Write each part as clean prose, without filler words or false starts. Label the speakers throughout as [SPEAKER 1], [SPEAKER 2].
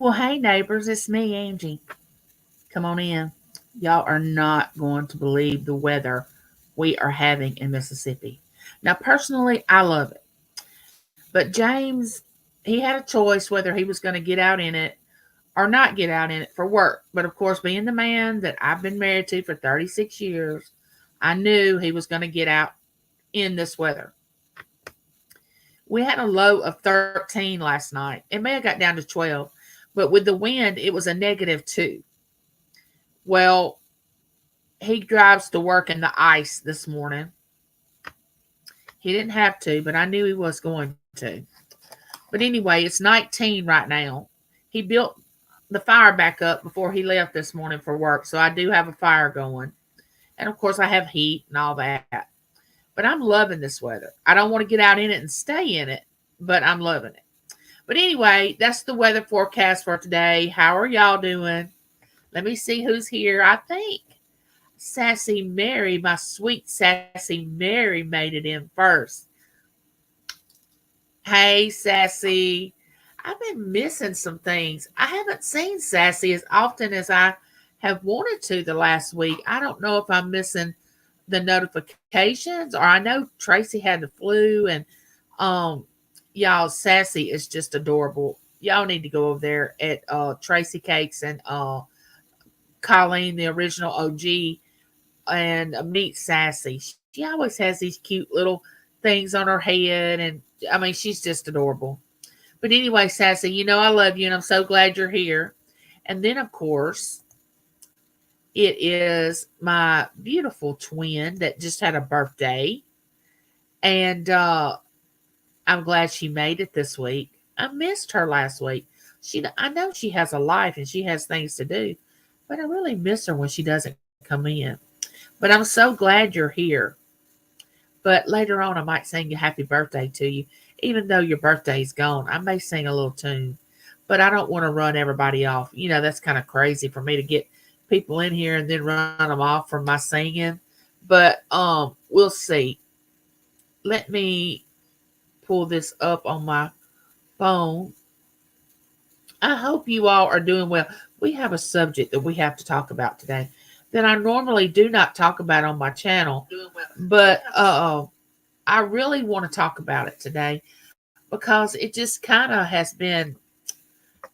[SPEAKER 1] Well, hey, neighbors, it's me, Angie. Come on in. Y'all are not going to believe the weather we are having in Mississippi. Now, personally, I love it. But James, he had a choice whether he was going to get out in it or not get out in it for work. But of course, being the man that I've been married to for 36 years, I knew he was going to get out in this weather. We had a low of 13 last night. It may have got down to 12, but with the wind, it was a -2. Well, he drives to work in the ice this morning. He didn't have to, but I knew he was going to. But anyway, it's 19 right now. He built the fire back up before he left this morning for work, so I do have a fire going. And of course, I have heat and all that. But I'm loving this weather. I don't want to get out in it and stay in it, but I'm loving it. But anyway, that's the weather forecast for today. How are y'all doing? Let me see who's here. I think Sassy Mary, my sweet Sassy Mary, made it in first. Hey, Sassy. I've been missing some things. I haven't seen Sassy as often as I have wanted to the last week. I don't know if I'm missing the notifications or I know Tracy had the flu and um y'all Sassy is just adorable. Y'all need to go over there at Tracy Cakes and Colleen, the original OG, and meet Sassy. She always has these cute little things on her head, and I mean, she's just adorable. But anyway, Sassy, you know I love you, and I'm so glad you're here. And then, of course, it is my beautiful twin that just had a birthday, and I'm glad she made it this week. I missed her last week. I know she has a life and she has things to do, but I really miss her when she doesn't come in. But I'm so glad you're here. But later on, I might sing you happy birthday to you. Even though your birthday's gone, I may sing a little tune. But I don't want to run everybody off. You know, that's kind of crazy for me to get people in here and then run them off from my singing. But we'll see. Let me pull this up on my phone. I hope you all are doing well. We have a subject that we have to talk about today that I normally do not talk about on my channel, but I really want to talk about it today because it just kind of has been,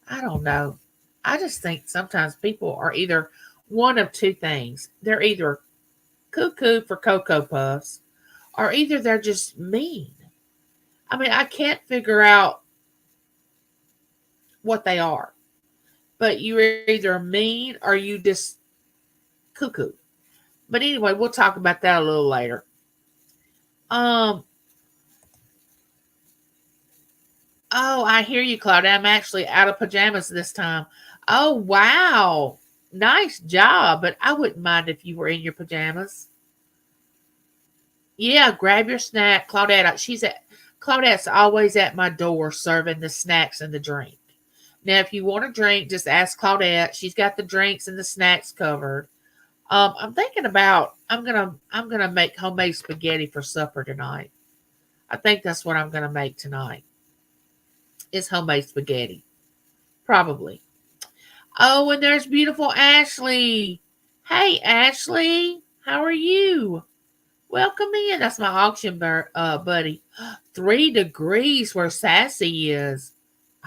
[SPEAKER 1] I don't know. I just think sometimes people are either one of two things. They're either cuckoo for Cocoa Puffs or either they're just mean. I mean, I can't figure out what they are, but you're either mean or you just cuckoo. But anyway, we'll talk about that a little later. Um, Oh, I hear you, Claudia. I'm actually out of pajamas this time. Oh, wow. Nice job, but I wouldn't mind if you were in your pajamas. Yeah, grab your snack. Claudette's always at my door serving the snacks and the drink. Now, if you want a drink, just ask Claudette. She's got the drinks and the snacks covered. I'm thinking about I'm gonna make homemade spaghetti for supper tonight. I think that's what I'm gonna make tonight. Is homemade spaghetti. Probably. Oh, and there's beautiful Ashley. Hey, Ashley. How are you? Welcome in. That's my buddy. 3 degrees where Sassy is.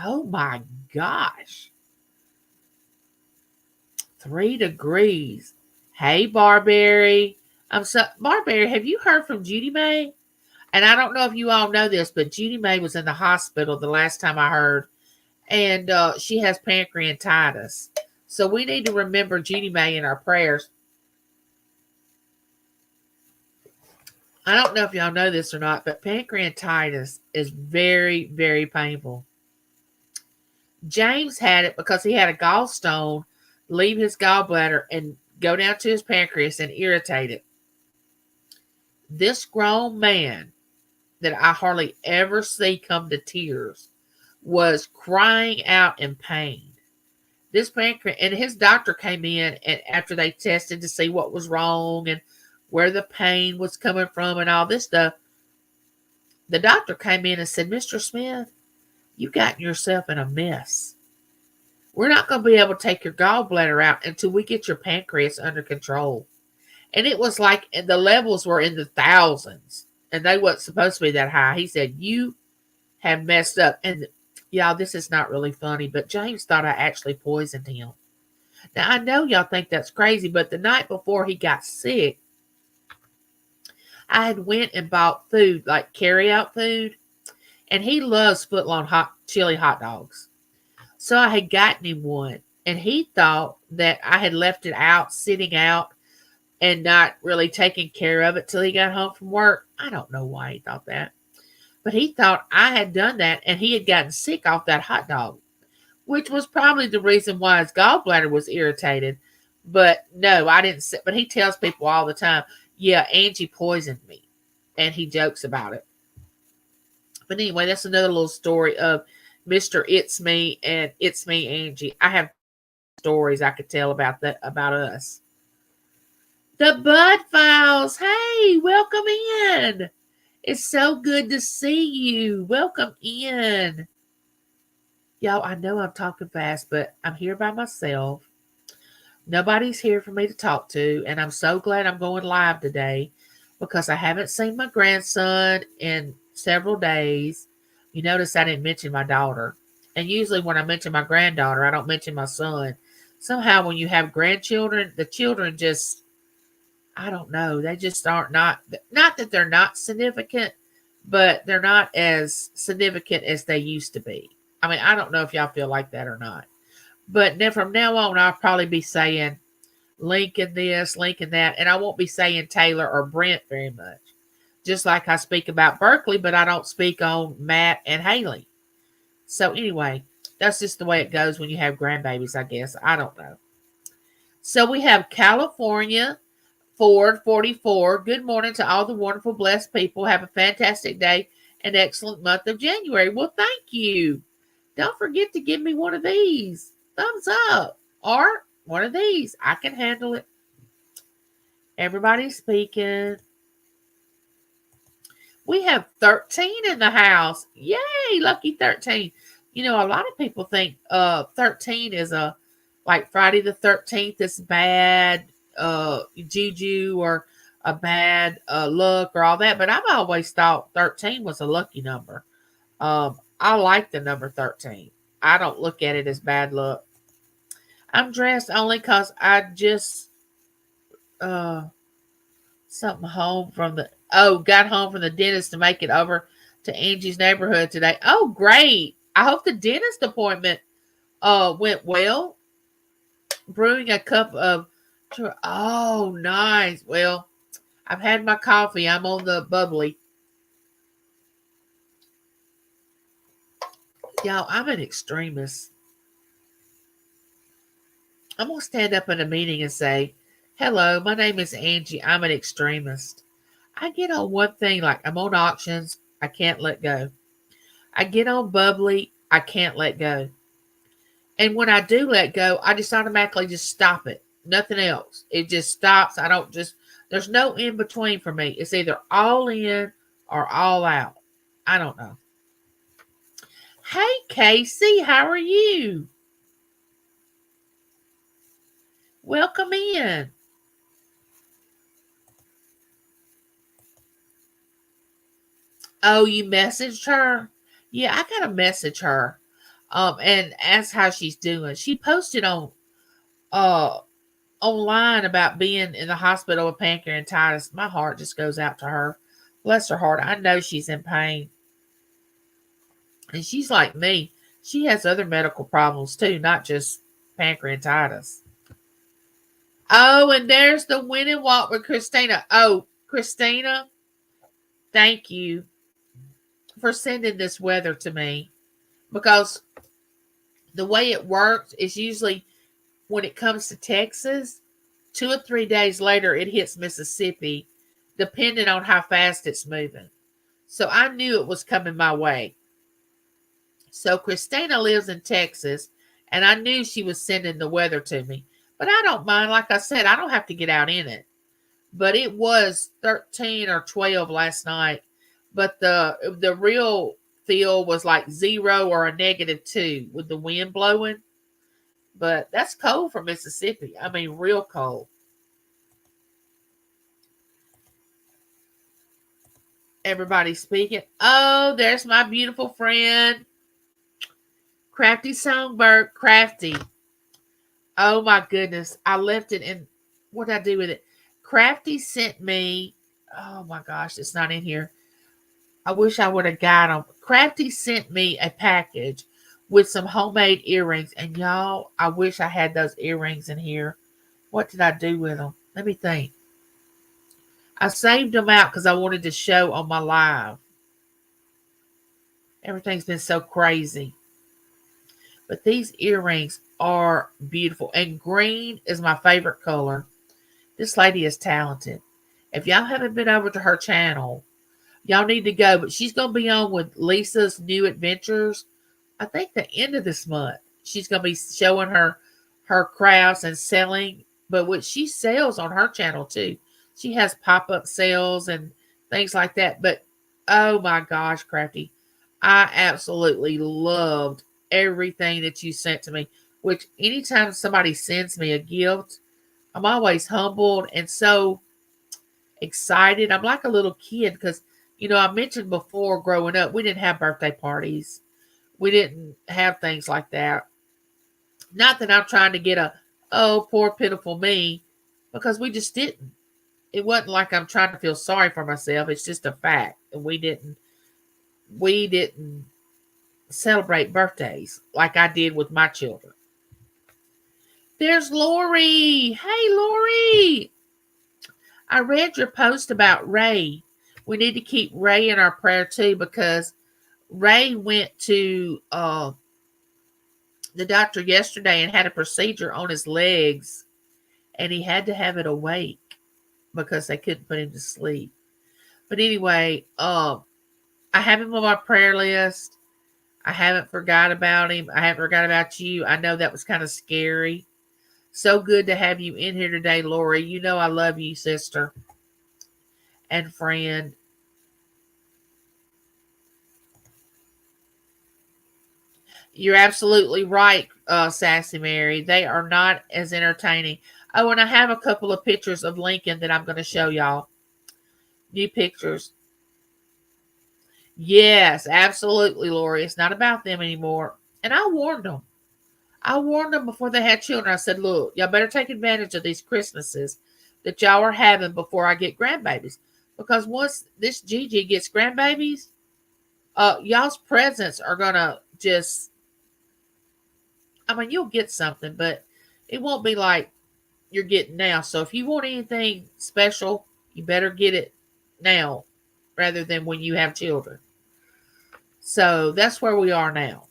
[SPEAKER 1] Oh my gosh. 3 degrees. Hey, Barberry. Barberry, have you heard from Judy May? And I don't know if you all know this, but Judy May was in the hospital the last time I heard, and she has pancreatitis. So we need to remember Judy May in our prayers. I don't know if y'all know this or not, but pancreatitis is very, very painful. James had it because he had a gallstone leave his gallbladder and go down to his pancreas and irritate it. This grown man that I hardly ever see come to tears was crying out in pain. This pancreas and his doctor came in and after they tested to see what was wrong and where the pain was coming from and all this stuff, the doctor came in and said, Mr. Smith, you've gotten yourself in a mess. We're not going to be able to take your gallbladder out until we get your pancreas under control. And it was like the levels were in the thousands, and they wasn't supposed to be that high. He said, you have messed up. And y'all, this is not really funny, but James thought I actually poisoned him. Now, I know y'all think that's crazy, but the night before he got sick, I had went and bought food, like carry-out food, and he loves footlong chili hot dogs. So I had gotten him one, and he thought that I had left it out, sitting out, and not really taking care of it till he got home from work. I don't know why he thought that. But he thought I had done that, and he had gotten sick off that hot dog, which was probably the reason why his gallbladder was irritated. But no, I didn't. But he tells people all the time, yeah, Angie poisoned me. And he jokes about it. But anyway, that's another little story of Mr. It's Me and It's Me, Angie. I have stories I could tell about that, about us. The Bud Files. Hey, welcome in. It's so good to see you. Welcome in. Y'all, I know I'm talking fast, but I'm here by myself. Nobody's here for me to talk to, and I'm so glad I'm going live today because I haven't seen my grandson in several days. You notice I didn't mention my daughter. And usually when I mention my granddaughter, I don't mention my son. Somehow when you have grandchildren, the children just, I don't know, they just aren't not that they're not significant, but they're not as significant as they used to be. I mean, I don't know if y'all feel like that or not. But then from now on, I'll probably be saying Lincoln this, Lincoln that, and I won't be saying Taylor or Brent very much. Just like I speak about Berkeley, but I don't speak on Matt and Haley. So anyway, that's just the way it goes when you have grandbabies, I guess. I don't know. So we have California Ford 44. Good morning to all the wonderful, blessed people. Have a fantastic day and excellent month of January. Well, thank you. Don't forget to give me one of these. Thumbs up. Or one of these. I can handle it. Everybody's speaking. We have 13 in the house. Yay, lucky 13. You know, a lot of people think 13 is a, like Friday the 13th is bad juju or a bad luck or all that. But I've always thought 13 was a lucky number. I like the number 13. I don't look at it as bad luck. I'm dressed only because I just got home from the dentist to make it over to Angie's neighborhood today. Oh, great. I hope the dentist appointment went well. Brewing a cup of, oh, nice. Well, I've had my coffee. I'm on the bubbly. Y'all, I'm an extremist. I'm going to stand up in a meeting and say, hello, my name is Angie. I'm an extremist. I get on one thing, like I'm on auctions. I can't let go. I get on bubbly. I can't let go. And when I do let go, I just automatically just stop it. Nothing else. It just stops. There's no in between for me. It's either all in or all out. I don't know. Hey, Casey, how are you? Welcome in. Oh, you messaged her? Yeah, I gotta message her. And ask how she's doing. She posted on online about being in the hospital with pancreatitis. My heart just goes out to her. Bless her heart. I know she's in pain. And she's like me. She has other medical problems too, not just pancreatitis. Oh, and there's the winning walk with Christina. Oh, Christina, thank you for sending this weather to me. Because the way it works is usually when it comes to Texas, 2 or 3 days later, it hits Mississippi, depending on how fast it's moving. So I knew it was coming my way. So Christina lives in Texas, and I knew she was sending the weather to me. But I don't mind. Like I said, I don't have to get out in it. But it was 13 or 12 last night. But the real feel was like 0 or a -2 with the wind blowing. But that's cold for Mississippi. I mean, real cold. Everybody speaking. Oh, there's my beautiful friend, Crafty Songbird. Crafty. Oh my goodness. I left it in. What did I do with it? Crafty sent me. Oh my gosh, it's not in here. I wish I would have got them. Crafty sent me a package with some homemade earrings. And y'all, I wish I had those earrings in here. What did I do with them? Let me think. I saved them out because I wanted to show on my live. Everything's been so crazy. But these earrings are beautiful. And green is my favorite color. This lady is talented. If y'all haven't been over to her channel, y'all need to go. But she's going to be on with Lisa's New Adventures. I think the end of this month. She's going to be showing her crafts and selling. But what she sells on her channel too. She has pop-up sales and things like that. But oh my gosh, Crafty. I absolutely loved everything that you sent to me. Which anytime somebody sends me a gift, I'm always humbled and so excited. I'm like a little kid because, I mentioned before growing up, we didn't have birthday parties. We didn't have things like that. Not that I'm trying to get oh, poor, pitiful me, because we just didn't. It wasn't like I'm trying to feel sorry for myself. It's just a fact. And we didn't celebrate birthdays like I did with my children. There's Lori. Hey, Lori. I read your post about Ray. We need to keep Ray in our prayer too because Ray went to the doctor yesterday and had a procedure on his legs, and he had to have it awake because they couldn't put him to sleep. But anyway, I have him on my prayer list. I haven't forgot about him. I haven't forgot about you. I know that was kind of scary. So good to have you in here today, Lori. You know I love you, sister and friend. You're absolutely right, Sassy Mary. They are not as entertaining. Oh, and I have a couple of pictures of Lincoln that I'm going to show y'all. New pictures. Yes, absolutely, Lori. It's not about them anymore. And I warned them. I warned them before they had children. I said, look, y'all better take advantage of these Christmases that y'all are having before I get grandbabies. Because once this Gigi gets grandbabies, y'all's presents are going to just, I mean, you'll get something, but it won't be like you're getting now. So if you want anything special, you better get it now rather than when you have children. So that's where we are now.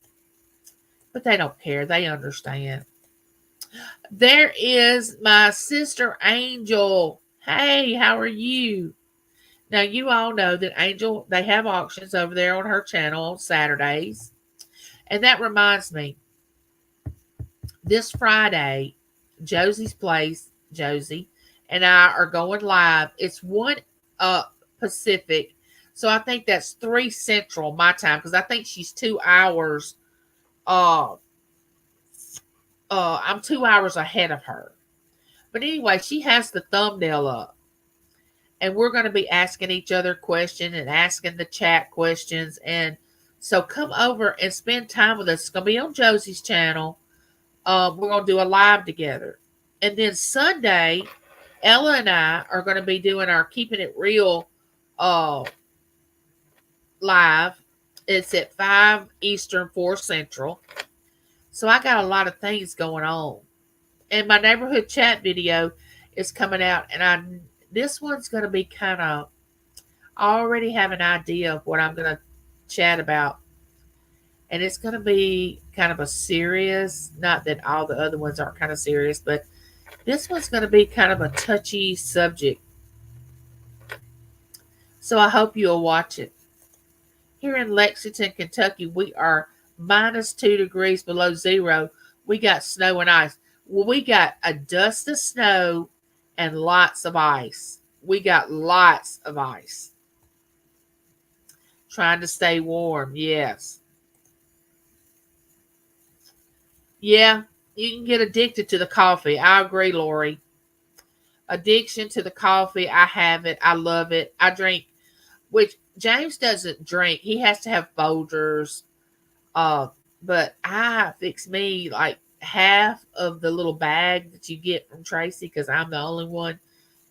[SPEAKER 1] But they don't care. They understand. There is my sister Angel. Hey, how are you? Now you all know that Angel, they have auctions over there on her channel on Saturdays. And that reminds me, this Friday, Josie's Place, Josie, and I are going live. It's 1 Pacific. So I think that's 3 Central my time because I think she's 2 hours uh I'm 2 hours ahead of her. But anyway, she has the thumbnail up. And we're going to be asking each other questions and asking the chat questions. And so come over and spend time with us. It's going to be on Josie's channel. We're going to do a live together. And then Sunday, Ella and I are going to be doing our Keeping It Real live. It's at 5 Eastern, 4 Central. So I got a lot of things going on. And my neighborhood chat video is coming out. And this one's going to be kind of, I already have an idea of what I'm going to chat about. And it's going to be kind of a serious, not that all the other ones aren't kind of serious, but this one's going to be kind of a touchy subject. So I hope you'll watch it. Here in Lexington, Kentucky, we are minus 2 degrees below zero. We got snow and ice. Well, we got a dust of snow and lots of ice. We got lots of ice. Trying to stay warm, yes. Yeah, You can get addicted to the coffee. I agree, Lori. Addiction to the coffee. I have it. I love it. I drink, which James doesn't drink. He has to have Folgers. Uh, but I fix me like half of the little bag that you get from Tracy because I'm the only one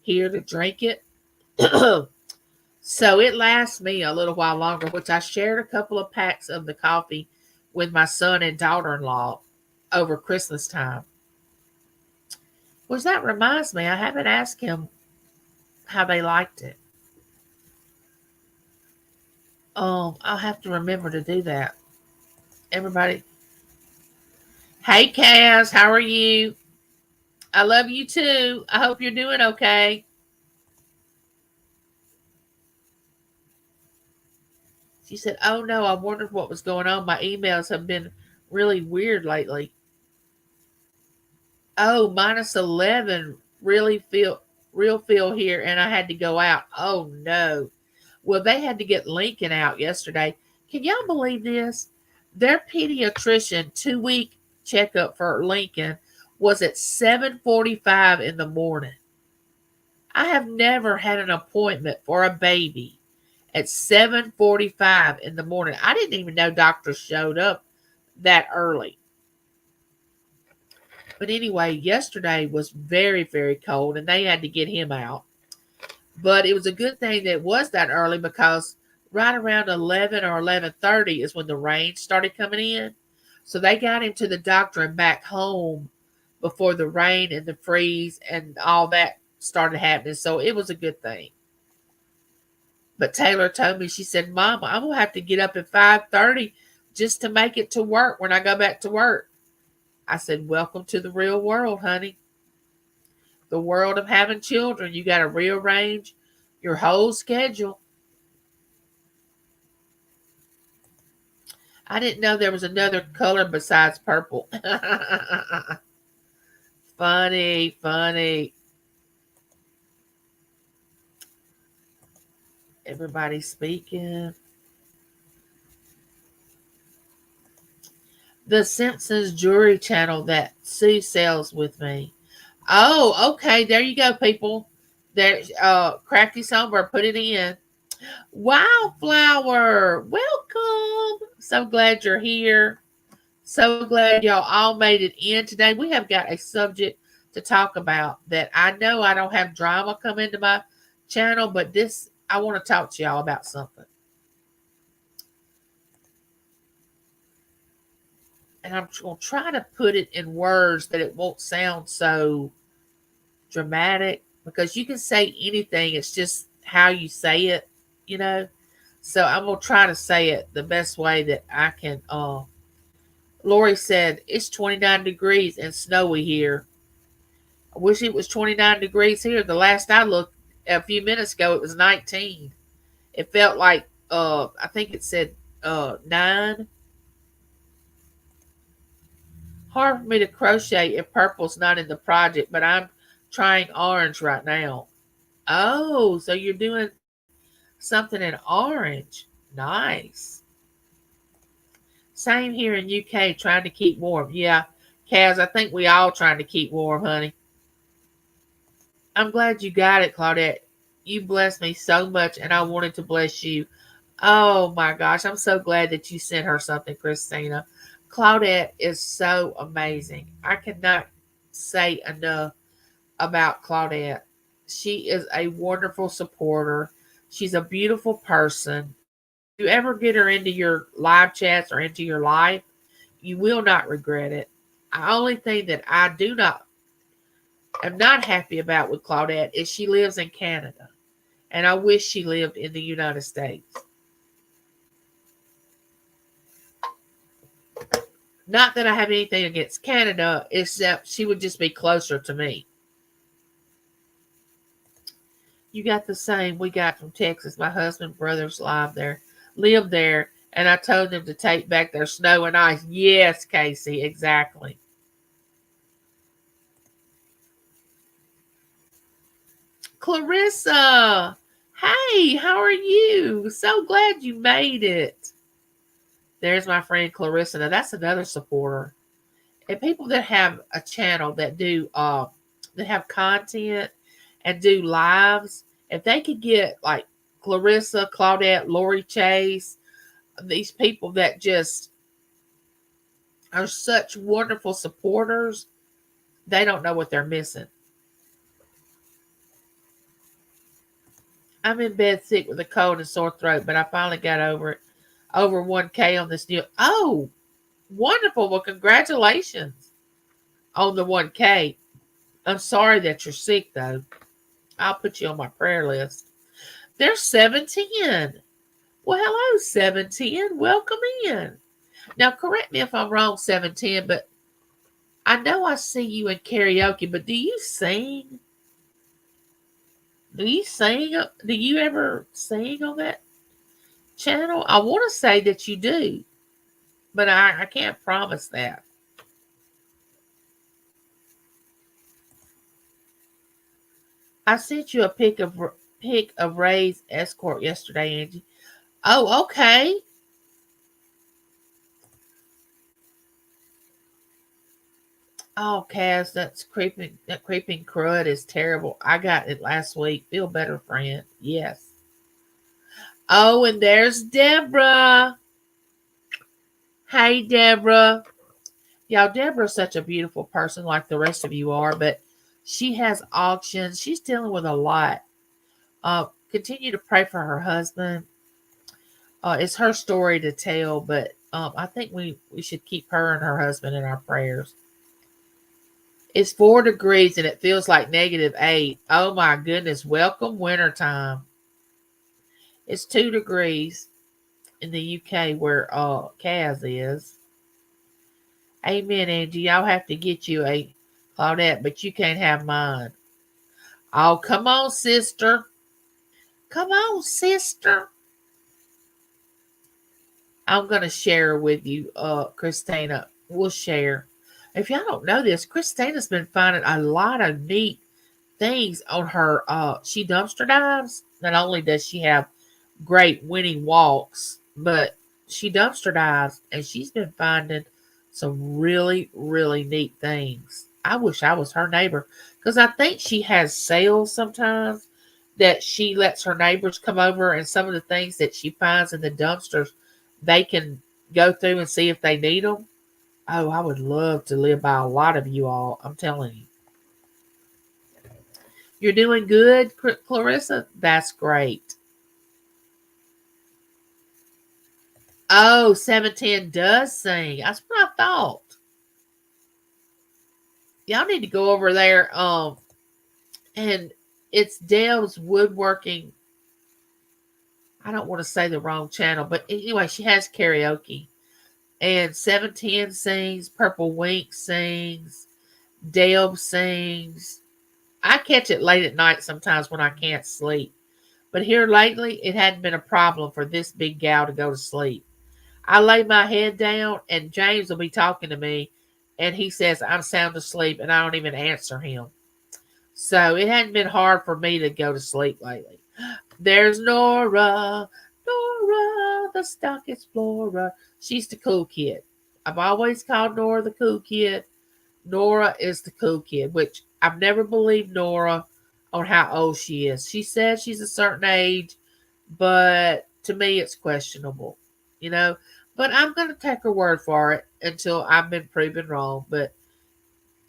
[SPEAKER 1] here to drink it. So it lasts me a little while longer, which I shared a couple of packs of the coffee with my son and daughter in law over Christmas time. Which that reminds me, I haven't asked him how they liked it. I'll have to remember to do that. Everybody, hey Kaz, how are you? I love you too. I hope you're doing okay. She said, "Oh no, I wondered what was going on. My emails have been really weird lately." Oh, -11 really feel real feel here, and I had to go out. Oh no. Well, they had to get Lincoln out yesterday. Can y'all believe this? Their pediatrician 2-week checkup for Lincoln was at 7:45 in the morning. I have never had an appointment for a baby at 7:45 in the morning. I didn't even know doctors showed up that early. But anyway, yesterday was very, very cold and they had to get him out. But it was a good thing that it was that early because right around 11 or 11:30 is when the rain started coming in. So they got him to the doctor and back home before the rain and the freeze and all that started happening. So it was a good thing. But Taylor told me, she said, "Mama, I'm gonna have to get up at 5:30 just to make it to work when I go back to work." I said, "Welcome to the real world, honey. The world of having children. You got to rearrange your whole schedule." I didn't know there was another color besides purple. Funny, funny. Everybody speaking. The Simpsons Jewelry Channel that Sue sells with me. Oh, okay. There you go, people. There, Crafty Songbird put it in. Wildflower, welcome. So glad you're here. So glad y'all all made it in today. We have got a subject to talk about that I know I don't have drama come into my channel, but this, I want to talk to y'all about something. And I'm going to try to put it in words that it won't sound so dramatic because you can say anything. It's just how you say it, you know. So I'm going to try to say it the best way that I can. Lori said, "It's 29 degrees and snowy here." I wish it was 29 degrees here. The last I looked a few minutes ago, it was 19. It felt like, I think it said 9. Hard for me to crochet if purple's not in the project, but I'm trying orange right now. Oh, so you're doing something in orange. Nice. Same here in UK, trying to keep warm. Yeah, Kaz, I think we all trying to keep warm, honey. I'm glad you got it, Claudette. You blessed me so much, and I wanted to bless you. Oh my gosh, I'm so glad that you sent her something, Christina. Claudette is so amazing. I cannot say enough about Claudette. She is a wonderful supporter. She's a beautiful person. If you ever get her into your live chats or into your life, you will not regret it. The only thing that I do not am not happy about with Claudette is she lives in Canada. And I wish she lived in the United States. Not that I have anything against Canada, except she would just be closer to me. You got the same we got from Texas. My husband, brothers live there, and I told them to take back their snow and ice. Yes, Casey, exactly. Clarissa, hey, how are you? So glad you made it. There's my friend Clarissa. Now that's another supporter. And people that have a channel that have content and do lives, if they could get like Clarissa, Claudette, Lori Chase, these people that just are such wonderful supporters, they don't know what they're missing. I'm in bed sick with a cold and sore throat, but I finally got over it. Over 1K on this new. Oh, wonderful. Well, congratulations on the 1K. I'm sorry that you're sick, though. I'll put you on my prayer list. There's 710. Well, hello, 710. Welcome in. Now, correct me if I'm wrong, 710, but I know I see you in karaoke, but do you sing? Do you sing? Do you ever sing on that channel? I want to say that you do, but I can't promise that. I sent you a pic of Ray's escort yesterday, Angie. Oh, okay. Oh, Cass, that creeping crud is terrible. I got it last week. Feel better, friend. Yes. Oh, and there's Deborah. Hey, Deborah. Y'all, Deborah's such a beautiful person like the rest of you are, but she has auctions. She's dealing with a lot. Continue to pray for her husband. It's her story to tell, but I think we should keep her and her husband in our prayers. It's 4 degrees and it feels like -8. Oh my goodness. Welcome wintertime. It's 2 degrees in the UK where Kaz is. Amen, Angie. I'll have to get you a Claudette, but you can't have mine. Oh, come on, sister. Come on, sister. I'm going to share with you, Christina. We'll share. If y'all don't know this, Christina's been finding a lot of neat things on her. She dumpster dives. Not only does she have great winning walks, but she dumpster dives and she's been finding some really, really neat things. I wish I was her neighbor because I think she has sales sometimes that she lets her neighbors come over and some of the things that she finds in the dumpsters, they can go through and see if they need them. Oh, I would love to live by a lot of you all. I'm telling you. You're doing good, Clarissa? That's great. Oh, 710 does sing. That's what I thought. Y'all need to go over there. And it's Deb's Woodworking. I don't want to say the wrong channel, but anyway, she has karaoke. And 710 sings, Purple Wink sings, Deb sings. I catch it late at night sometimes when I can't sleep. But here lately, it hadn't been a problem for this big gal to go to sleep. I lay my head down, and James will be talking to me, and he says I'm sound asleep, and I don't even answer him. So it hadn't been hard for me to go to sleep lately. There's Nora, the stock explorer. She's the cool kid. I've always called Nora the cool kid. Nora is the cool kid, which I've never believed Nora on how old she is. She says she's a certain age, but to me it's questionable, you know. But I'm going to take her word for it until I've been proven wrong. But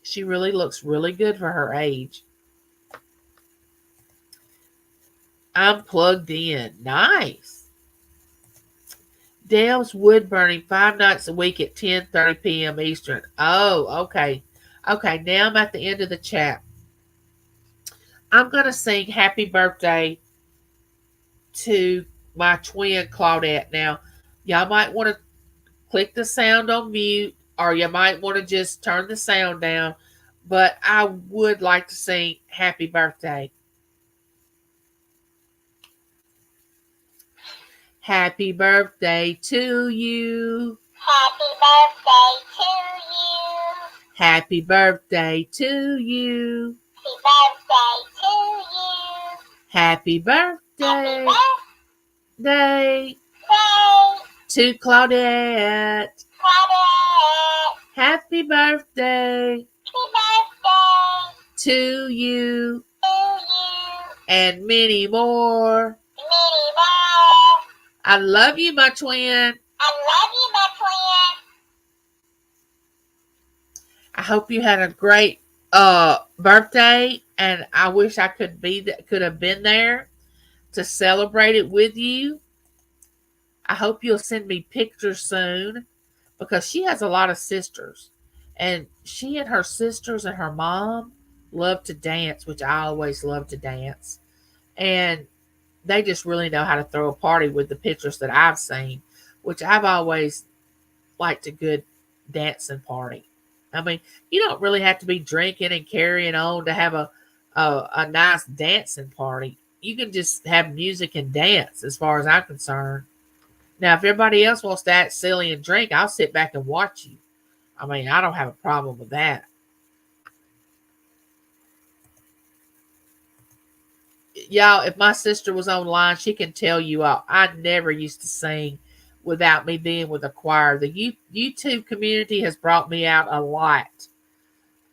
[SPEAKER 1] she really looks really good for her age. I'm plugged in. Nice. Dale's wood burning 5 nights a week at 10:30 p.m. Eastern. Oh, okay. Okay, now I'm at the end of the chat. I'm going to sing happy birthday to my twin Claudette. Now, y'all might want to click the sound on mute or you might want to just turn the sound down, but I would like to sing happy birthday. Happy birthday to you.
[SPEAKER 2] Happy birthday to you.
[SPEAKER 1] Happy birthday to you.
[SPEAKER 2] Happy birthday to you.
[SPEAKER 1] Happy birthday
[SPEAKER 2] Happy birthday
[SPEAKER 1] to Claudette.
[SPEAKER 2] Claudette.
[SPEAKER 1] Happy birthday
[SPEAKER 2] birthday
[SPEAKER 1] to you
[SPEAKER 2] to you.
[SPEAKER 1] and many more.
[SPEAKER 2] Many more.
[SPEAKER 1] I love you, my twin.
[SPEAKER 2] I love you, my twin.
[SPEAKER 1] I hope you had a great birthday, and I wish I could have been there to celebrate it with you. I hope you'll send me pictures soon because she has a lot of sisters, and she and her sisters and her mom love to dance, which I always love to dance, and they just really know how to throw a party with the pictures that I've seen, which I've always liked a good dancing party. I mean, you don't really have to be drinking and carrying on to have a nice dancing party. You can just have music and dance, as far as I'm concerned. Now, if everybody else wants to act silly and drink, I'll sit back and watch you. I mean, I don't have a problem with that. Y'all, if my sister was online, she can tell you all, I never used to sing without me being with a choir. The YouTube community has brought me out a lot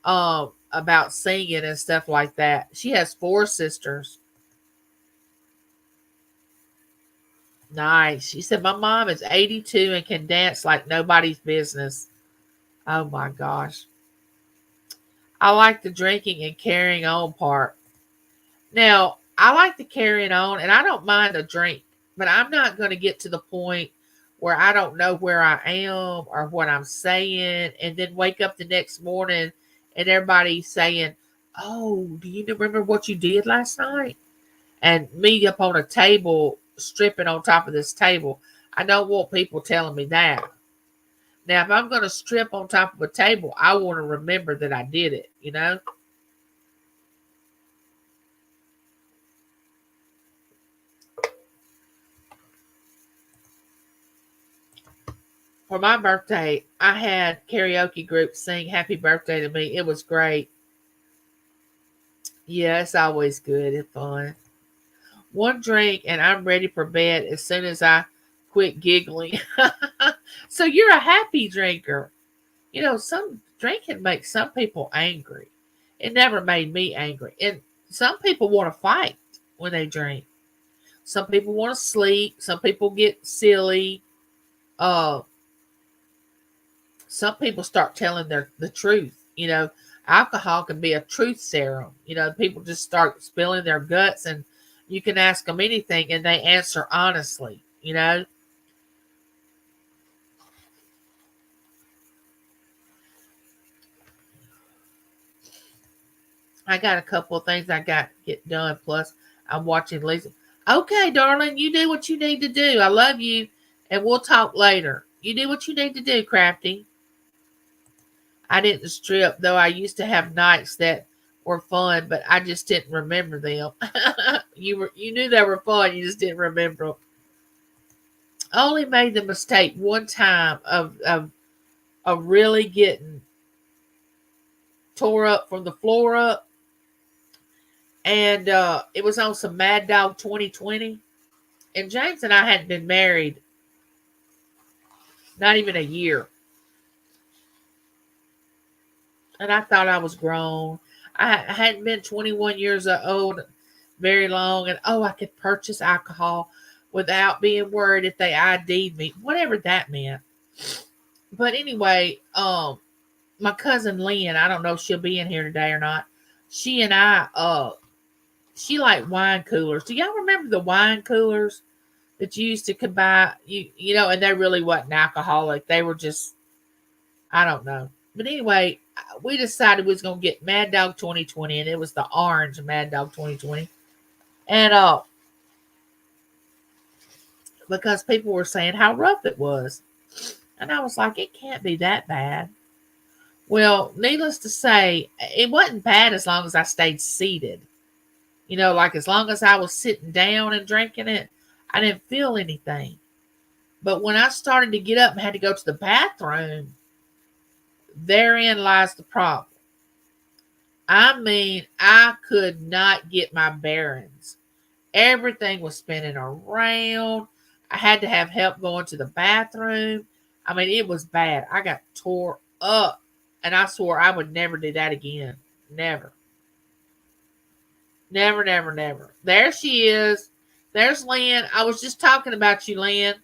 [SPEAKER 1] about singing and stuff like that. She has 4 sisters. Nice. She said, my mom is 82 and can dance like nobody's business. Oh my gosh. I like the drinking and carrying on part. Now, I like the carrying on and I don't mind a drink, but I'm not going to get to the point where I don't know where I am or what I'm saying and then wake up the next morning and everybody saying, oh, do you remember what you did last night? And me up on a table, stripping on top of this table. I don't want people telling me that. Now, if I'm going to strip on top of a table, I want to remember that I did it, you know? For my birthday, I had karaoke group sing happy birthday to me. It was great. Yeah, it's always good and fun. One drink and I'm ready for bed as soon as I quit giggling. So you're a happy drinker. You know, some drinking makes some people angry. It never made me angry. And some people want to fight when they drink. Some people want to sleep. Some people get silly. Uh, some people start telling the truth. You know, alcohol can be a truth serum. You know, people just start spilling their guts, and you can ask them anything, and they answer honestly. You know, I got a couple of things I got to get done. Plus, I'm watching Lisa. Okay, darling, you do what you need to do. I love you, and we'll talk later. You do what you need to do, Crafty. I didn't strip, though I used to have nights that were fun, but I just didn't remember them. You knew they were fun, you just didn't remember them. I only made the mistake one time of really getting tore up from the floor up, and it was on some Mad Dog 2020. And James and I hadn't been married not even a year, and I thought I was grown. I hadn't been 21 years old very long, and oh, I could purchase alcohol without being worried if they ID'd me, whatever that meant. But anyway, my cousin Lynn, I don't know if she'll be in here today or not. She and I, she liked wine coolers. Do y'all remember the wine coolers that you used to could buy? You know, and they really wasn't alcoholic. They were just, I don't know. But anyway, we decided we was gonna get Mad Dog 2020, and it was the orange Mad Dog 2020. And because people were saying how rough it was. And I was like, it can't be that bad. Well, needless to say, it wasn't bad as long as I stayed seated. You know, like as long as I was sitting down and drinking it, I didn't feel anything. But when I started to get up and had to go to the bathroom, therein lies the problem. I mean, I could not get my bearings. Everything was spinning around. I had to have help going to the bathroom. I mean, it was bad. I got tore And I swore I would never do that again. Never. Never, never, never. There she is. There's Lynn. I was just talking about you, Lynn,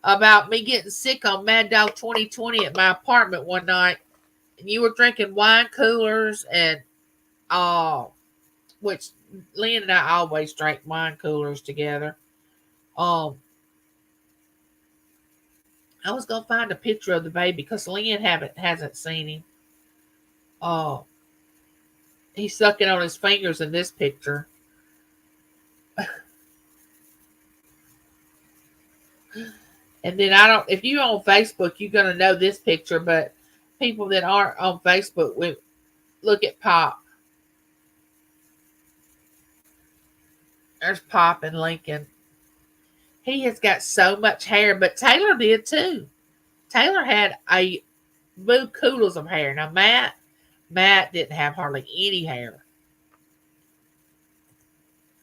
[SPEAKER 1] about me getting sick on Mad Dog 2020 at my apartment one night. And you were drinking wine coolers and, which Lynn and I always drank wine coolers together. Um, I was gonna find a picture of the baby because Lynn hasn't seen him. Oh, he's sucking on his fingers in this picture. And then I don't. If you're on Facebook, you're gonna know this picture. But people that aren't on Facebook, we look at Pop. There's Pop and Lincoln. He has got so much hair, but Taylor did too. Taylor had a boo koodles of hair. Now Matt didn't have hardly any hair.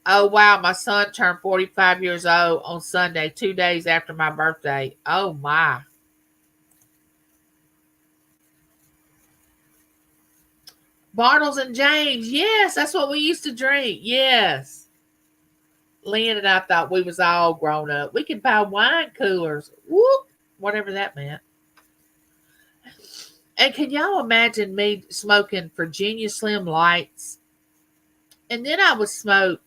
[SPEAKER 1] Oh wow, my son turned 45 years old on Sunday, 2 days after my birthday. Oh my. Bartles and James. Yes, that's what we used to drink. Yes. Lynn and I thought we was all grown up. We could buy wine coolers. Whoop. Whatever that meant. And can y'all imagine me smoking Virginia Slim Lights? And then I would smoke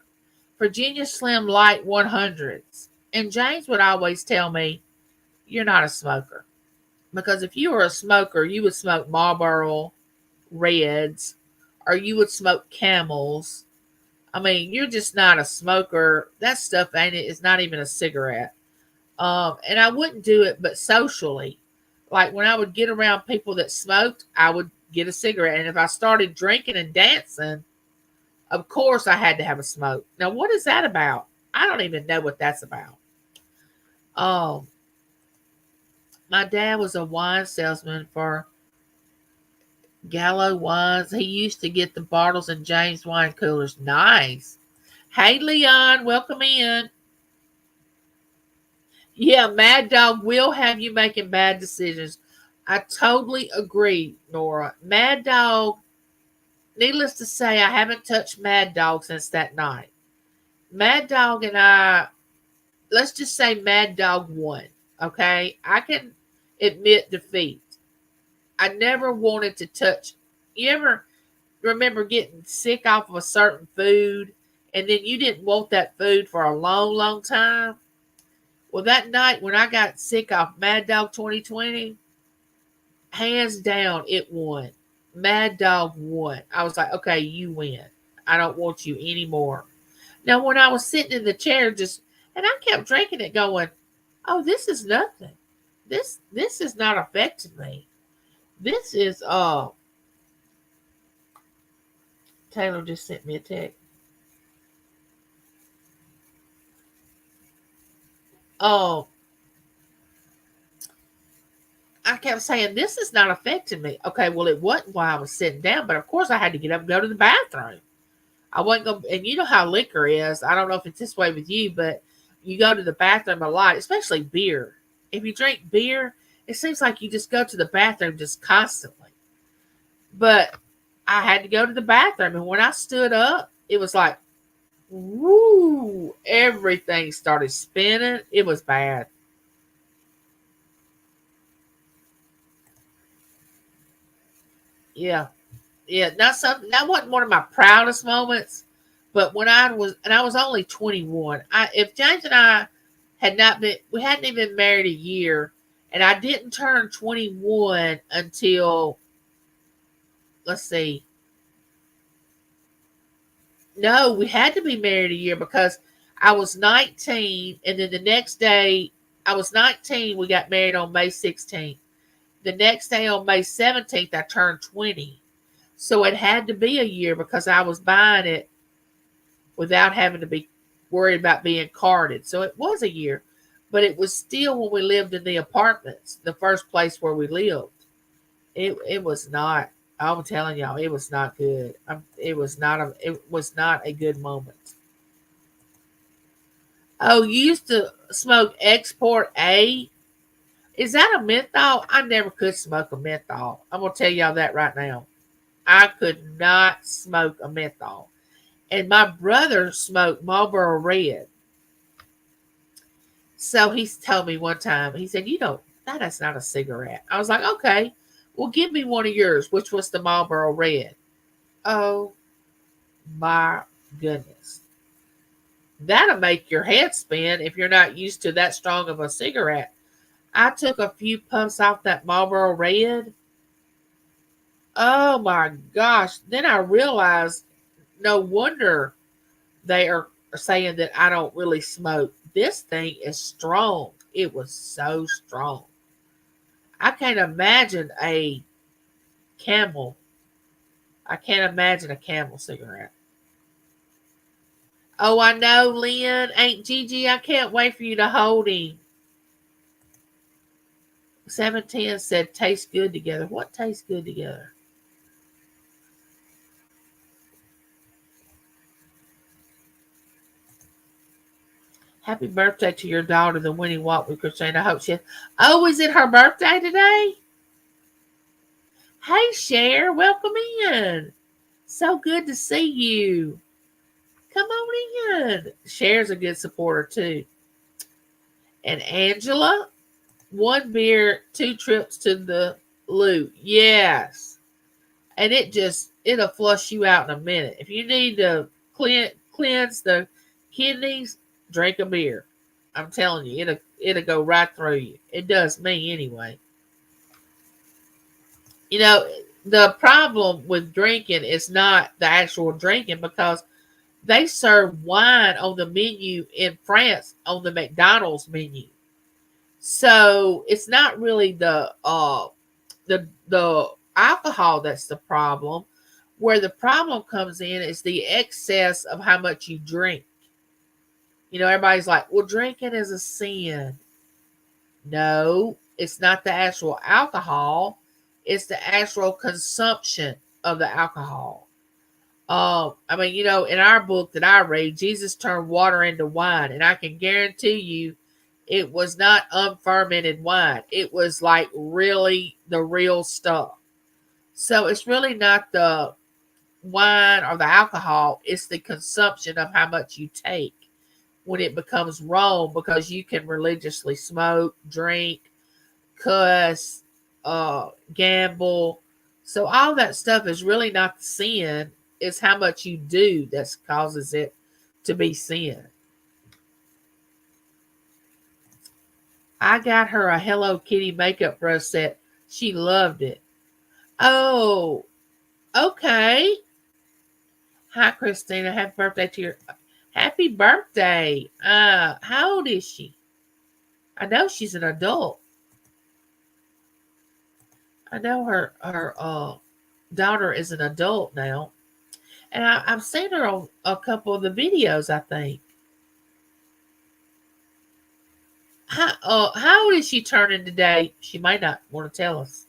[SPEAKER 1] Virginia Slim Light 100s. And James would always tell me, you're not a smoker. Because if you were a smoker, you would smoke Marlboro Reds or you would smoke Camels. I mean, you're just not a smoker. That stuff ain't it. It's not even a cigarette. And I wouldn't do it, but socially. Like when I would get around people that smoked, I would get a cigarette. And if I started drinking and dancing, of course I had to have a smoke. Now, what is that about? I don't even know what that's about. Um, my dad was a wine salesman for Gallo Wines. He used to get the Bartles and James wine coolers. Nice. Hey, Leon, welcome in. Yeah, Mad Dog will have you making bad decisions. I totally agree, Nora. Mad Dog, needless to say, I haven't touched Mad Dog since that night. Mad Dog and I, let's just say Mad Dog won. Okay? I can admit defeat. I never wanted to touch. You ever remember getting sick off of a certain food and then you didn't want that food for a long, long time? Well, that night when I got sick off Mad Dog 2020, hands down, it won. Mad Dog won. I was like, okay, you win. I don't want you anymore. Now, when I was sitting in the chair, and I kept drinking it, going, oh, this is nothing. This is not affecting me. This is Taylor just sent me a text. Oh, I kept saying, this is not affecting me. Okay, well, it wasn't while I was sitting down, but of course I had to get up and go to the bathroom. I wasn't going to, and you know how liquor is. I don't know if it's this way with you, but you go to the bathroom a lot, especially beer. If you drink beer, it seems like you just go to the bathroom just constantly. But I had to go to the bathroom, and when I stood up, it was like, woo, everything started spinning. It was bad. Yeah. Yeah. That wasn't one of my proudest moments, but I was only 21. If James and I had not been, we hadn't even been married a year, and I didn't turn 21 until, let's see, no, we had to be married a year because I was 19, and then the next day, I was 19, we got married on May 16th. The next day on May 17th, I turned 20. So it had to be a year because I was buying it without having to be worried about being carded. So it was a year, but it was still when we lived in the apartments, the first place where we lived. It was not. I'm telling y'all, it was not good. It was not a good moment. Oh, you used to smoke Export A? Is that a menthol? I never could smoke a menthol. I'm gonna tell y'all that right now. I could not smoke a menthol. And my brother smoked Marlboro Red. So he told me one time, he said, "You don't, that's not a cigarette." I was like, "Okay, well, give me one of yours," which was the Marlboro Red. Oh my goodness. That'll make your head spin if you're not used to that strong of a cigarette. I took a few puffs off that Marlboro Red. Oh my gosh. Then I realized no wonder they are saying that I don't really smoke. This thing is strong. It was so strong. I can't imagine a camel. I can't imagine a camel cigarette. Oh, I know, Lynn. Ain't Gigi, I can't wait for you to hold him. 710 said tastes good together. What tastes good together? Happy birthday to your daughter, the Winnie Walk with Christine. I hope she. Oh, is it her birthday today? Hey, Cher, welcome in. So good to see you. Come on in. Cher's a good supporter too. And Angela, one beer, 2 trips to the loo. Yes. And it'll flush you out in a minute. If you need to cleanse the kidneys, drink a beer. I'm telling you, it'll go right through you. It does me anyway. You know, the problem with drinking is not the actual drinking, because they serve wine on the menu in France on the McDonald's menu. So it's not really the alcohol that's the problem. Where the problem comes in is the excess of how much you drink. You know, everybody's like, well, drinking is a sin. No, it's not the actual alcohol. It's the actual consumption of the alcohol. I mean, you know, in our book that I read, Jesus turned water into wine, and I can guarantee you it was not unfermented wine. It was like really the real stuff. So it's really not the wine or the alcohol, it's the consumption of how much you take when it becomes wrong, because you can religiously smoke, drink, cuss, gamble. So all that stuff is really not the sin. It's how much you do that causes it to be sin. I got her a Hello Kitty makeup brush set. She loved it. Oh, okay. Hi, Christina. Happy birthday to your. Happy birthday. How old is she? I know she's an adult. I know her daughter is an adult now, and I've seen her on a couple of the videos. I think. How old is she turning today? She may not want to tell us.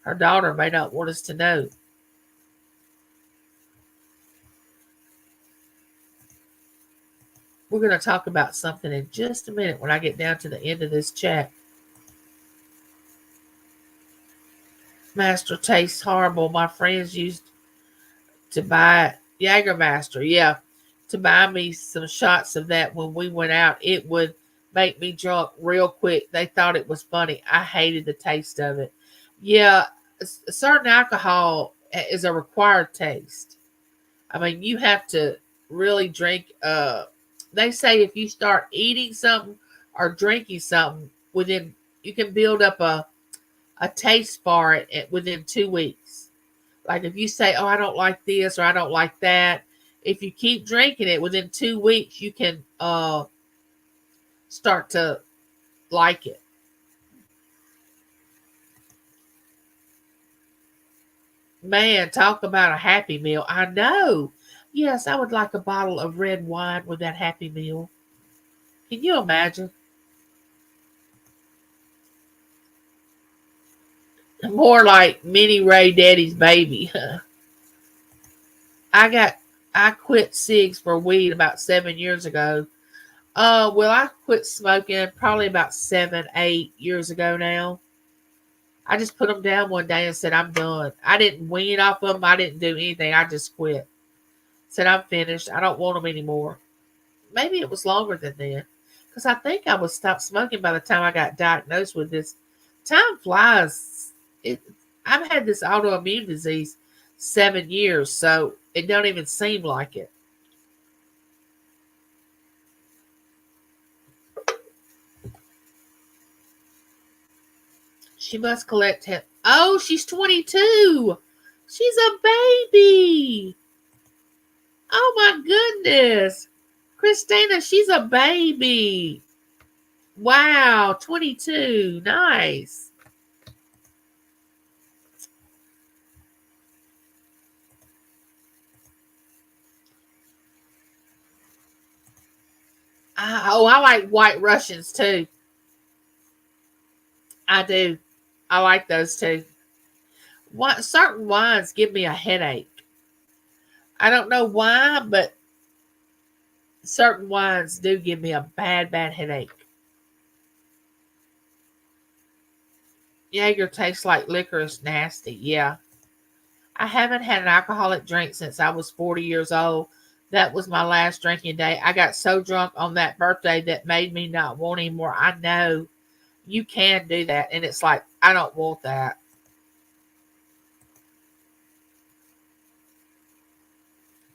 [SPEAKER 1] Her daughter may not want us to know. We're going to talk about something in just a minute when I get down to the end of this chat. Master tastes horrible. My friends used to buy Jägermeister. Yeah, to buy me some shots of that when we went out. It would make me drunk real quick. They thought it was funny. I hated the taste of it. Yeah, certain alcohol is a required taste. I mean, you have to really drink. They say if you start eating something or drinking something you can build up a taste for it within 2 weeks. Like if you say, "Oh, I don't like this" or "I don't like that," if you keep drinking it within 2 weeks, you can start to like it. Man, talk about a Happy Meal. I know. Yes, I would like a bottle of red wine with that Happy Meal. Can you imagine? More like Mini Ray Daddy's baby. I quit cigs for weed about 7 years ago. Well, I quit smoking probably about 7, 8 years ago now. I just put them down one day and said, I'm done. I didn't wean off them. I didn't do anything. I just quit. Said, I'm finished. I don't want them anymore. Maybe it was longer than then. Because I think I was stopped smoking by the time I got diagnosed with this. Time flies. I've had this autoimmune disease 7 years, so it don't even seem like it. She must collect him. Oh, she's 22. She's a baby. Oh my goodness. Christina, she's a baby. Wow, 22. Nice. I like White Russians too. I do. I like those too. Certain wines give me a headache. I don't know why, but certain wines do give me a bad, bad headache. Jaeger tastes like licorice, nasty. Yeah. I haven't had an alcoholic drink since I was 40 years old. That was my last drinking day. I got so drunk on that birthday that made me not want anymore. I know you can do that. And it's like, I don't want that.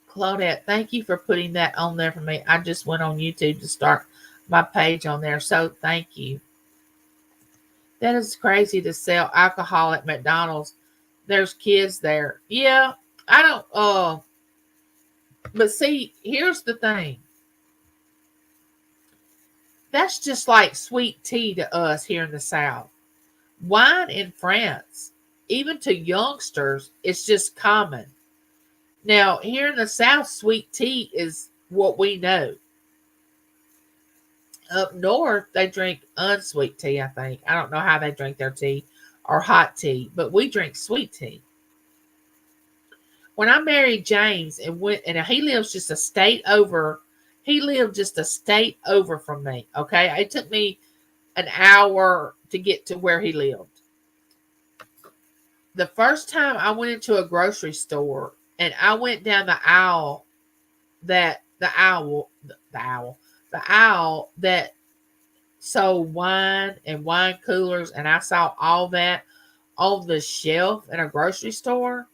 [SPEAKER 1] Claudette, thank you for putting that on there for me. I just went on YouTube to start my page on there. So thank you. That is crazy to sell alcohol at McDonald's. There's kids there. Yeah, I don't but see, here's the thing. That's just like sweet tea to us here in the South. Wine in France, even to youngsters, it's just common. Now, here in the South, sweet tea is what we know. Up north, they drink unsweet tea, I think. I don't know how they drink their tea or hot tea, but we drink sweet tea. When I married James and he lives just a state over, he lived just a state over from me. Okay. It took me an hour to get to where he lived. The first time I went into a grocery store and I went down the aisle the aisle that sold wine and wine coolers, and I saw all that on the shelf in a grocery store,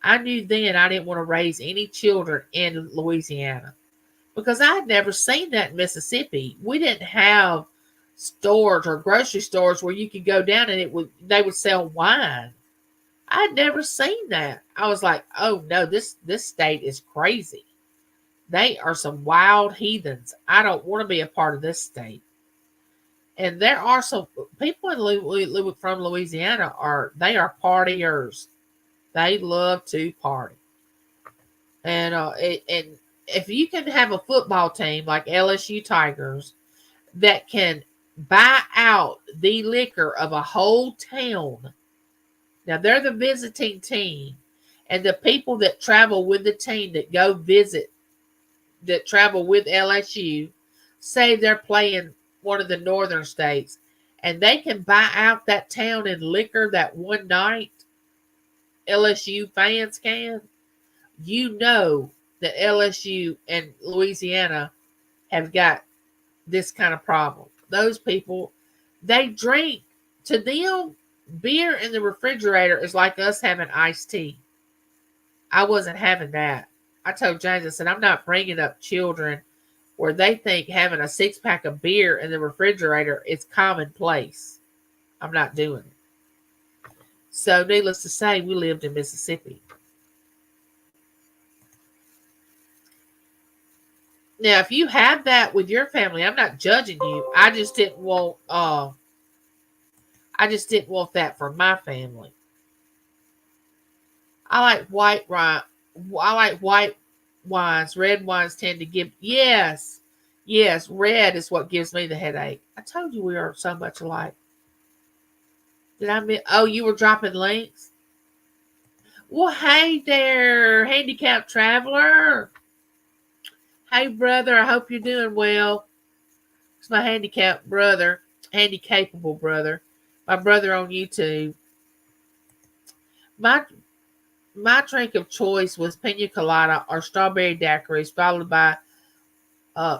[SPEAKER 1] I knew then I didn't want to raise any children in Louisiana because I had never seen that in Mississippi. We didn't have stores or grocery stores where you could go down and they would sell wine. I had never seen that. I was like, oh no, this state is crazy. They are some wild heathens. I don't want to be a part of this state. And there are some people from Louisiana they are partiers. They love to party. And if you can have a football team like LSU Tigers that can buy out the liquor of a whole town, now they're the visiting team, and the people that travel with the team that go visit, that travel with LSU, say they're playing one of the northern states, and they can buy out that town in liquor that one night, LSU fans can, you know that LSU and Louisiana have got this kind of problem. Those people, they drink, to them, beer in the refrigerator is like us having iced tea. I wasn't having that. I told James, I said, I'm not bringing up children where they think having a 6-pack of beer in the refrigerator is commonplace. I'm not doing it. So, needless to say, we lived in Mississippi. Now, if you have that with your family, I'm not judging you. I just didn't want that for my family. I like white wine. I like white wines. Red wines tend to give. Yes, red is what gives me the headache. I told you we are so much alike. Did I miss? Oh, you were dropping links. Well, hey there, handicapped traveler. Hey, brother. I hope you're doing well. It's my handicapped brother, handicapable brother, my brother on YouTube. My my drink of choice was pina colada or strawberry daiquiris, followed by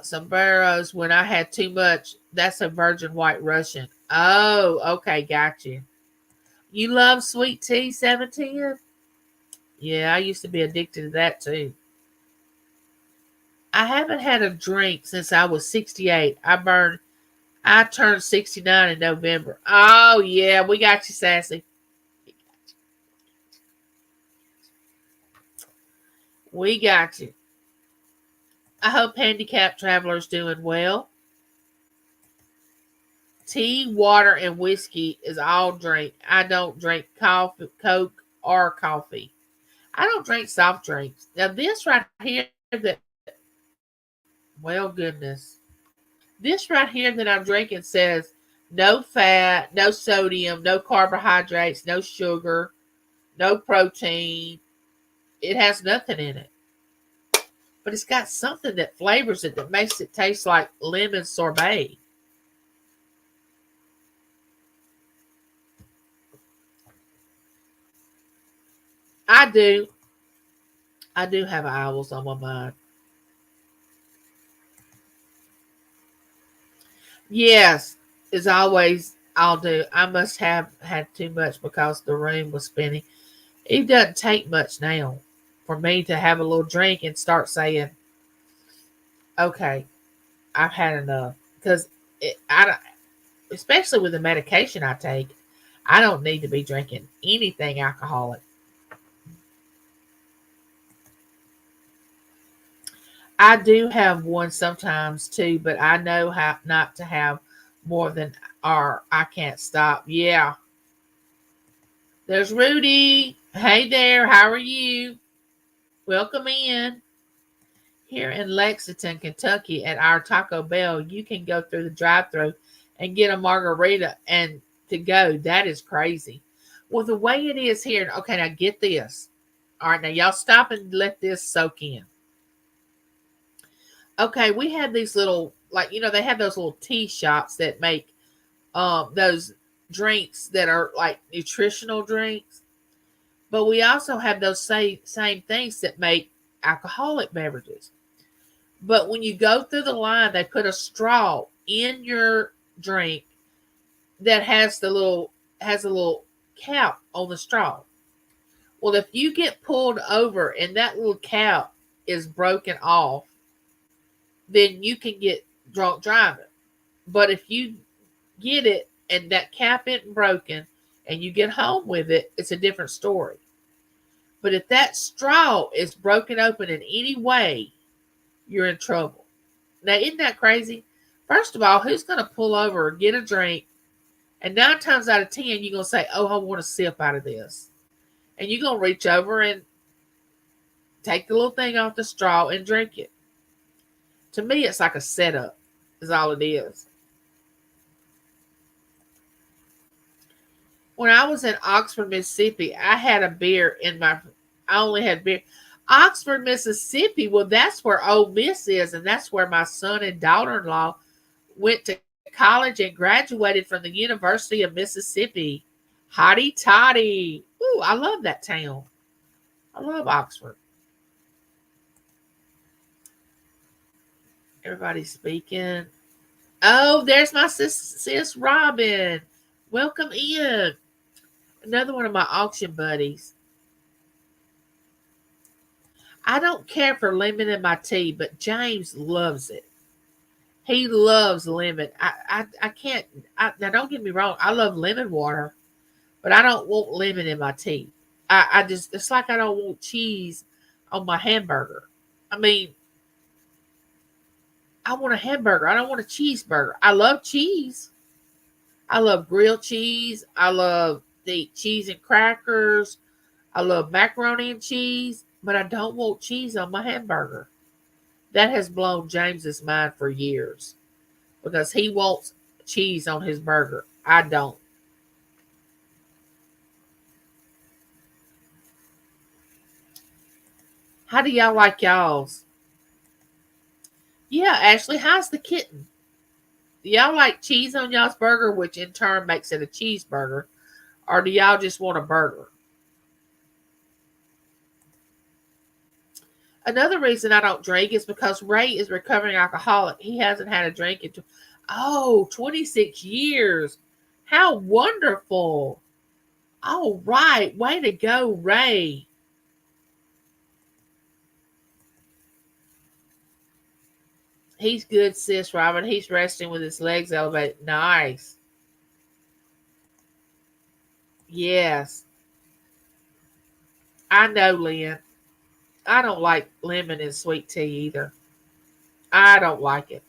[SPEAKER 1] sombreros. When I had too much, that's a virgin white Russian. Oh, okay, got you. You love sweet tea, 17? Yeah, I used to be addicted to that too. I haven't had a drink since I was 68. I turned 69 in November. Oh, yeah, we got you, Sassy. We got you. I hope handicapped travelers doing well. Tea, water, and whiskey is all drink. I don't drink coffee, Coke, or coffee. I don't drink soft drinks. Now, this right here that, well, goodness. This right here that I'm drinking says no fat, no sodium, no carbohydrates, no sugar, no protein. It has nothing in it. But it's got something that flavors it that makes it taste like lemon sorbet. I do. I do have owls on my mind. Yes, as always, I'll do. I must have had too much because the room was spinning. It doesn't take much now for me to have a little drink and start saying, "Okay, I've had enough." Because I don't, especially with the medication I take, I don't need to be drinking anything alcoholic. I do have one sometimes too, but I know how not to have more than, or I can't stop. Yeah. There's Rudy. Hey there. How are you? Welcome in. Here in Lexington, Kentucky, at our Taco Bell, you can go through the drive-thru and get a margarita and to go. That is crazy. Well, the way it is here. Okay, now get this. All right, now y'all stop and let this soak in. Okay, we had these little, like, they have those little tea shops that make those drinks that are like nutritional drinks, but we also have those same things that make alcoholic beverages. But when you go through the line, they put a straw in your drink that has a little cap on the straw. Well, if you get pulled over and that little cap is broken off, then you can get drunk driving. But if you get it and that cap isn't broken and you get home with it, it's a different story. But if that straw is broken open in any way, you're in trouble. Now, isn't that crazy? First of all, who's going to pull over, get a drink, and 9 times out of 10, you're going to say, "Oh, I want a sip out of this." And you're going to reach over and take the little thing off the straw and drink it. To me, it's like a setup, is all it is. When I was in Oxford, Mississippi, I had a beer in my. I only had beer. Oxford, Mississippi. Well, that's where Ole Miss is, and that's where my son and daughter-in-law went to college and graduated from the University of Mississippi. Hotty toddy. Ooh, I love that town. I love Oxford. Everybody's speaking. Oh, there's my sis Robin. Welcome in. Another one of my auction buddies. I don't care for lemon in my tea, but James loves it. He loves lemon. I can't. Now, don't get me wrong. I love lemon water, but I don't want lemon in my tea. I just, it's like I don't want cheese on my hamburger. I mean, I want a hamburger. I don't want a cheeseburger. I love cheese. I love grilled cheese. I love the cheese and crackers. I love macaroni and cheese, but I don't want cheese on my hamburger. That has blown James's mind for years because he wants cheese on his burger. I don't. How do y'all like y'all's? Yeah, Ashley, how's the kitten? Do y'all like cheese on y'all's burger, which in turn makes it a cheeseburger? Or do y'all just want a burger? Another reason I don't drink is because Ray is recovering alcoholic. He hasn't had a drink in 26 years. How wonderful. All right. Way to go, Ray. He's good, sis, Robin. He's resting with his legs elevated. Nice. Yes. I know, Lynn. I don't like lemon in sweet tea either. I don't like it.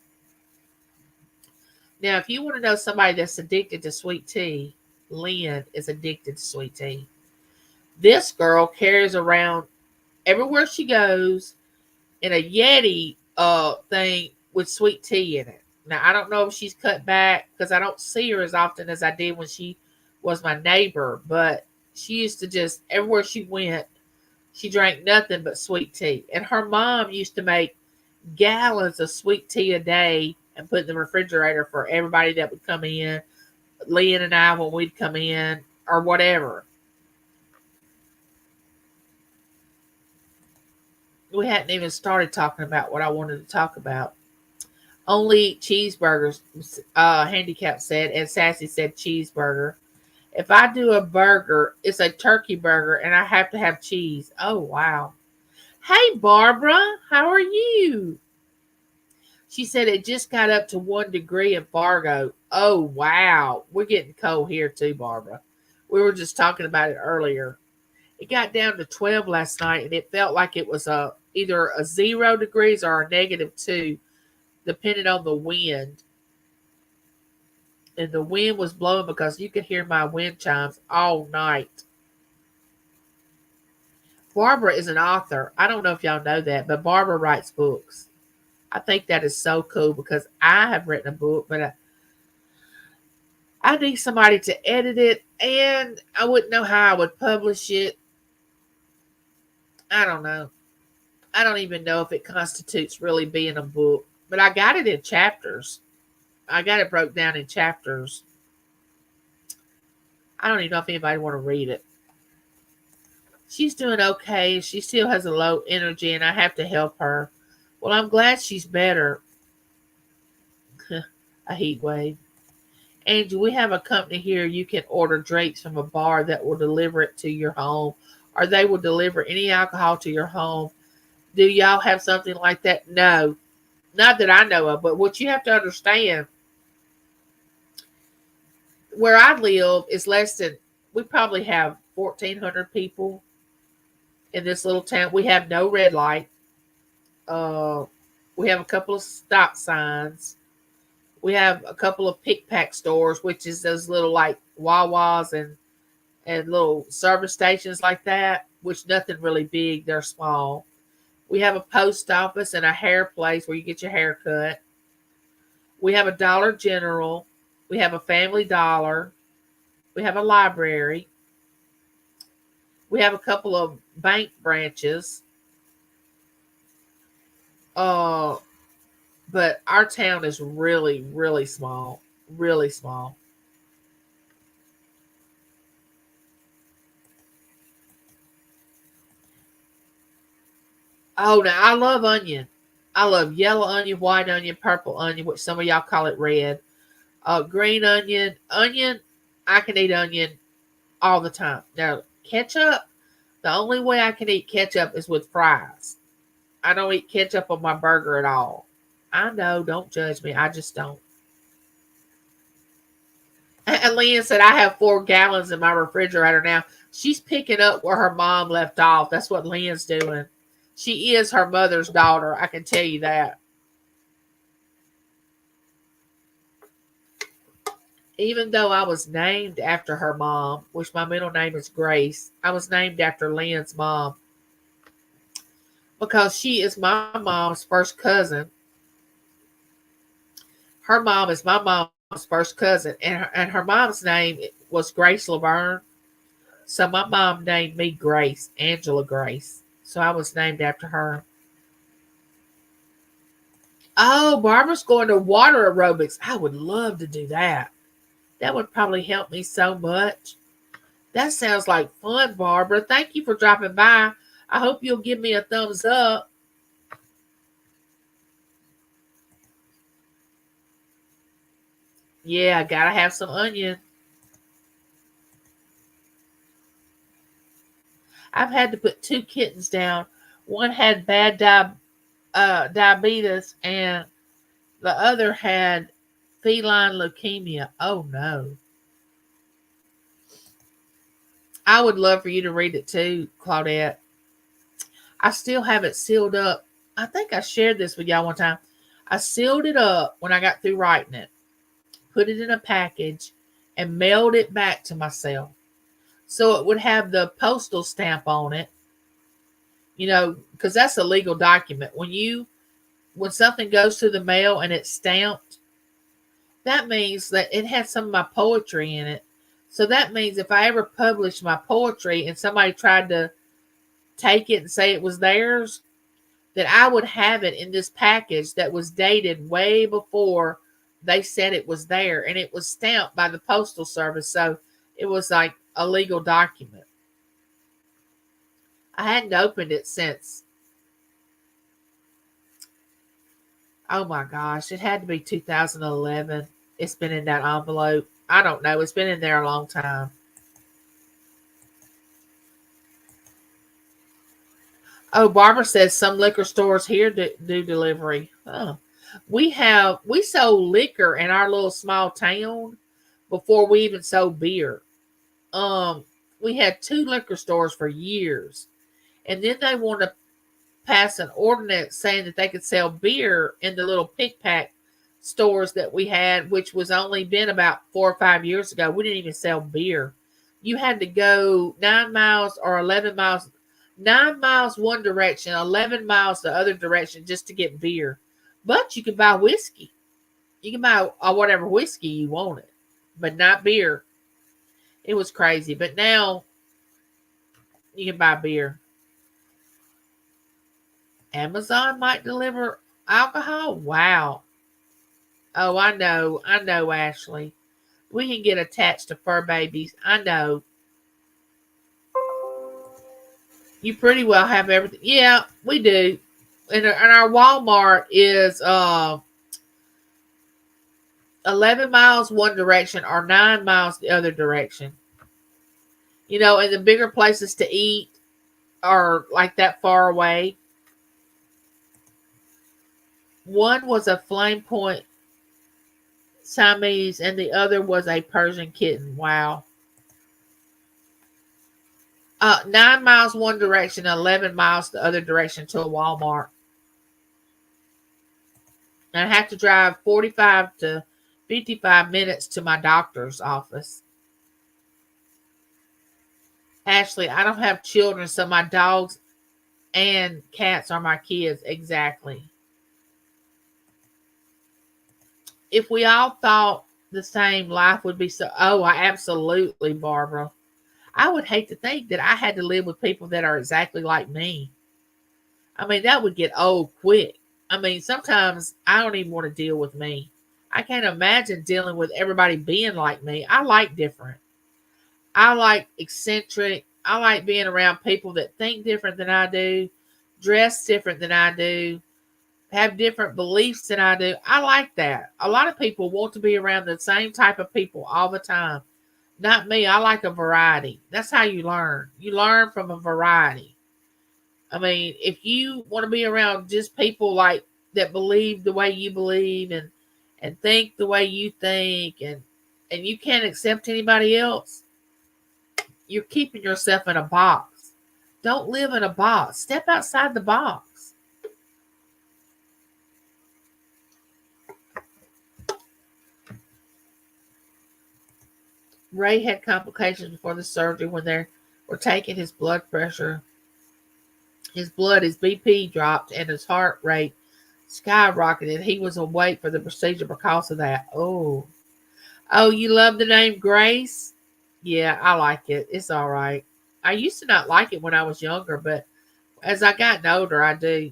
[SPEAKER 1] Now, if you want to know somebody that's addicted to sweet tea, Lynn is addicted to sweet tea. This girl carries around everywhere she goes in a Yeti thing with sweet tea in it. Now, I don't know if she's cut back because I don't see her as often as I did when she was my neighbor, but she used to just, everywhere she went, she drank nothing but sweet tea. And her mom used to make gallons of sweet tea a day and put in the refrigerator for everybody that would come in, Lynn and I when we'd come in or whatever. We hadn't even started talking about what I wanted to talk about. Only cheeseburgers, Handicap said, and Sassy said cheeseburger. If I do a burger, it's a turkey burger, and I have to have cheese. Oh, wow. Hey, Barbara, how are you? She said it just got up to 1 degree in Fargo. Oh, wow. We're getting cold here too, Barbara. We were just talking about it earlier. It got down to 12 last night, and it felt like it was either a 0 degrees or a -2, depending on the wind. And the wind was blowing because you could hear my wind chimes all night. Barbara is an author. I don't know if y'all know that, but Barbara writes books. I think that is so cool because I have written a book, but I need somebody to edit it, and I wouldn't know how I would publish it. I don't know. I don't even know if it constitutes really being a book, but I got it in chapters. I got it broke down in chapters. I don't even know if anybody want to read it. She's doing okay. She still has a low energy, and I have to help her. Well, I'm glad she's better. A heat wave. Angel, we have a company here. You can order drinks from a bar that will deliver it to your home, or they will deliver any alcohol to your home. Do y'all have something like that? No, not that I know of. But what you have to understand, where I live is less than, we probably have 1,400 people in this little town. We have no red light. We have a couple of stop signs. We have a couple of pick pack stores, which is those little like Wawas and little service stations like that, which nothing really big. They're small. We have a post office and a hair place where you get your hair cut. We have a Dollar General. We have a Family Dollar. We have a library. We have a couple of bank branches. Uh, but our town is really, really small. Really small. Oh, now I love onion. I love yellow onion, white onion, purple onion, which some of y'all call it red. Green onion. Onion, I can eat onion all the time. Now, ketchup, the only way I can eat ketchup is with fries. I don't eat ketchup on my burger at all. I know, don't judge me. I just don't. And Leanne said, I have 4 gallons in my refrigerator now. She's picking up where her mom left off. That's what Leanne's doing. She is her mother's daughter. I can tell you that. Even though I was named after her mom, which my middle name is Grace, I was named after Lynn's mom because she is my mom's first cousin. Her mom is my mom's first cousin, and her mom's name was Grace Laverne. So my mom named me Grace, Angela Grace. So I was named after her. Oh, Barbara's going to water aerobics. I would love to do that. That would probably help me so much. That sounds like fun, Barbara. Thank you for dropping by. I hope you'll give me a thumbs up. Yeah, I gotta have some onion. I've had to put two kittens down. One had bad diabetes, and the other had feline leukemia. Oh no. I would love for you to read it too, Claudette. I still have it sealed up. I think I shared this with y'all one time. I sealed it up when I got through writing it, put it in a package, and mailed it back to myself. So it would have the postal stamp on it, because that's a legal document. When something goes to the mail and it's stamped, that means that it has some of my poetry in it. So that means if I ever published my poetry and somebody tried to take it and say it was theirs, that I would have it in this package that was dated way before they said it was there, and it was stamped by the postal service. So it was like a legal document. I hadn't opened it since, oh my gosh, it had to be 2011. It's been in that envelope. I don't know. It's been in there a long time. Oh, Barbara says some liquor stores here do delivery. Oh. We sold liquor in our little small town before we even sold beer. Um, we had two liquor stores for years, and then they wanted to pass an ordinance saying that they could sell beer in the little pick pack stores that we had, which was only been about 4 or 5 years ago. We didn't even sell beer. You had to go 9 miles or 11 miles, 9 miles one direction, 11 miles the other direction just to get beer. But you can buy whiskey. You can buy whatever whiskey you wanted, but not beer. It was crazy. But now you can buy beer. Amazon might deliver alcohol. Wow. Oh, I know. I know, Ashley. We can get attached to fur babies. I know. You pretty well have everything. Yeah, we do. And our Walmart is 11 miles one direction or 9 miles the other direction. And the bigger places to eat are like that far away. One was a Flame Point Siamese and the other was a Persian kitten. Wow. 9 miles one direction, 11 miles the other direction to a Walmart. And I have to drive 45 to 55 minutes to my doctor's office. Ashley, I don't have children, so my dogs and cats are my kids. Exactly. If we all thought the same, life would be so. Oh, absolutely, Barbara. I would hate to think that I had to live with people that are exactly like me. I mean, that would get old quick. I mean, sometimes I don't even want to deal with me. I can't imagine dealing with everybody being like me. I like different. I like eccentric. I like being around people that think different than I do, dress different than I do, have different beliefs than I do. I like that. A lot of people want to be around the same type of people all the time. Not me. I like a variety. That's how you learn. You learn from a variety. I mean, if you want to be around just people like that believe the way you believe and think the way you think and you can't accept anybody else, you're keeping yourself in a box. Don't live in a box. Step outside the box. Ray had complications before the surgery when they were taking his blood pressure. His BP dropped and his heart rate skyrocketed. He was awake for the procedure because of that. Oh, you love the name Grace? Yeah, I like it. It's all right. I used to not like it when I was younger, but as I got older, I do.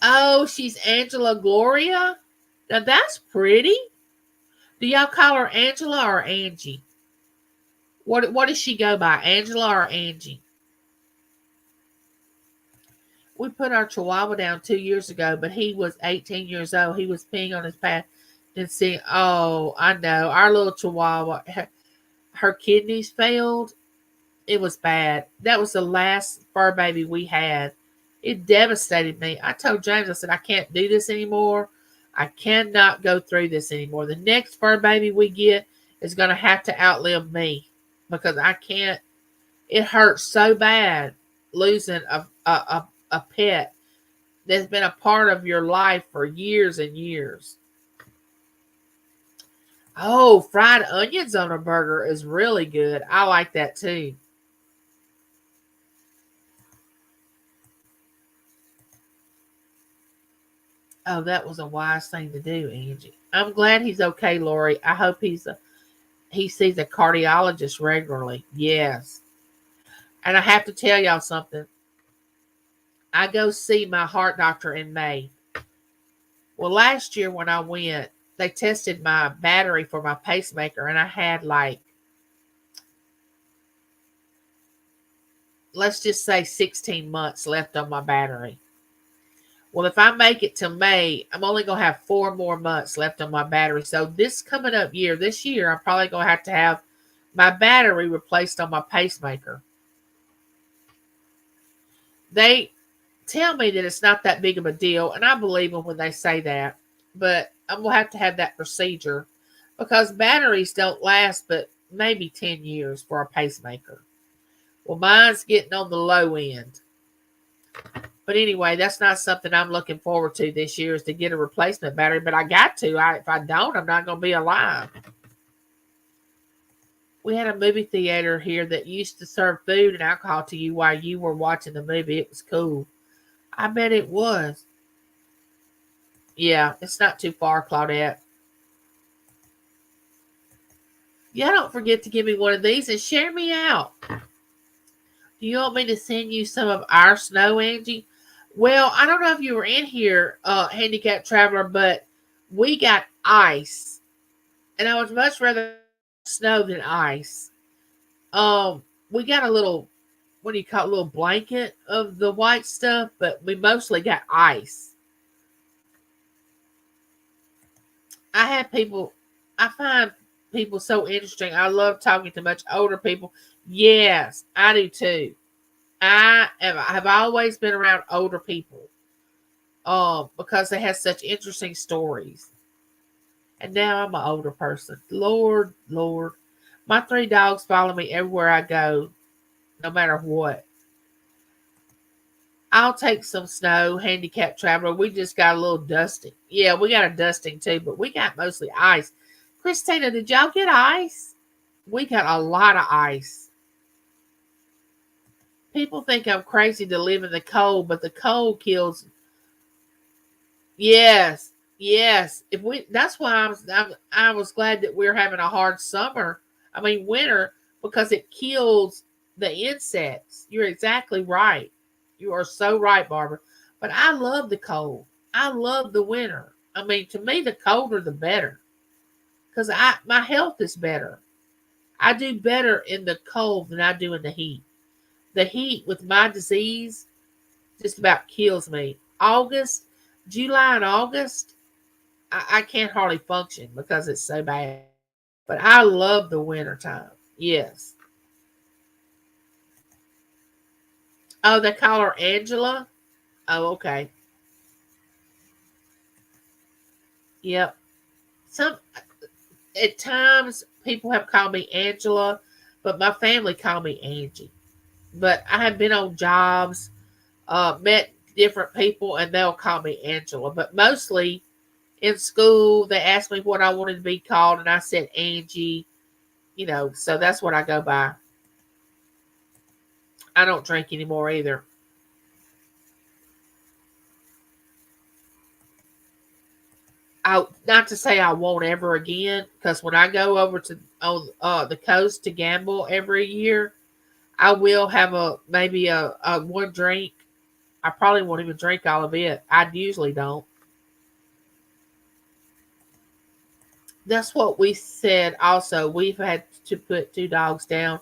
[SPEAKER 1] Oh, she's Angela Gloria. Now that's pretty. Do y'all call her Angela or Angie? What does she go by? Angela or Angie? We put our Chihuahua down 2 years ago, but he was 18 years old. He was peeing on his pad and saying, "Oh, I know, our little Chihuahua, her kidneys failed. It was bad. That was the last fur baby we had. It devastated me. I told James, I said, I can't do this anymore. I cannot go through this anymore. The next fur baby we get is going to have to outlive me because I can't. It hurts so bad losing a pet that's been a part of your life for years and years. Oh, fried onions on a burger is really good. I like that too. Oh, that was a wise thing to do, Angie. I'm glad he's okay, Lori. I hope he sees a cardiologist regularly. Yes. And I have to tell y'all something. I go see my heart doctor in May. Well, last year when I went, they tested my battery for my pacemaker, and I had like, let's just say 16 months left on my battery. Well, if I make it to May, I'm only going to have 4 more months left on my battery. So this year, I'm probably going to have my battery replaced on my pacemaker. They tell me that it's not that big of a deal, and I believe them when they say that. But I'm going to have that procedure because batteries don't last but maybe 10 years for a pacemaker. Well, mine's getting on the low end. But anyway, that's not something I'm looking forward to this year is to get a replacement battery. But I got to. If I don't, I'm not going to be alive. We had a movie theater here that used to serve food and alcohol to you while you were watching the movie. It was cool. I bet it was. Yeah, it's not too far, Claudette. Yeah, don't forget to give me one of these and share me out. Do you want me to send you some of our snow, Angie? Well, I don't know if you were in here, handicapped traveler, but we got ice, and I would much rather snow than ice. We got a little, what do you call it, a little blanket of the white stuff, but we mostly got ice. I find people so interesting. I love talking to much older people. Yes, I do too. I have always been around older people, because they have such interesting stories. And now I'm an older person. Lord, Lord, my 3 dogs follow me everywhere I go, no matter what. I'll take some snow, handicap traveler. We just got a little dusting. Yeah, we got a dusting too, but we got mostly ice. Christina, did y'all get ice? We got a lot of ice. People think I'm crazy to live in the cold, but the cold kills. Yes, yes. If we, that's why I was glad that we're having a hard summer. I mean winter because it kills the insects. You're exactly right. You are so right, Barbara. But I love the cold. I love the winter. I mean, to me, the colder the better because I my health is better. I do better in the cold than I do in the heat. The heat with my disease just about kills me. July and August, I can't hardly function because it's so bad. But I love the winter time. Yes. Oh, they call her Angela? Oh, okay. Yep. Some At times people have called me Angela, but my family call me Angie. But I have been on jobs, met different people, and they'll call me Angela. But mostly in school, they asked me what I wanted to be called, and I said Angie. So that's what I go by. I don't drink anymore either. Not to say I won't ever again, because when I go over to on the coast to gamble every year, I will have maybe a one drink. I probably won't even drink all of it. I usually don't. That's what we said also. We've had to put two dogs down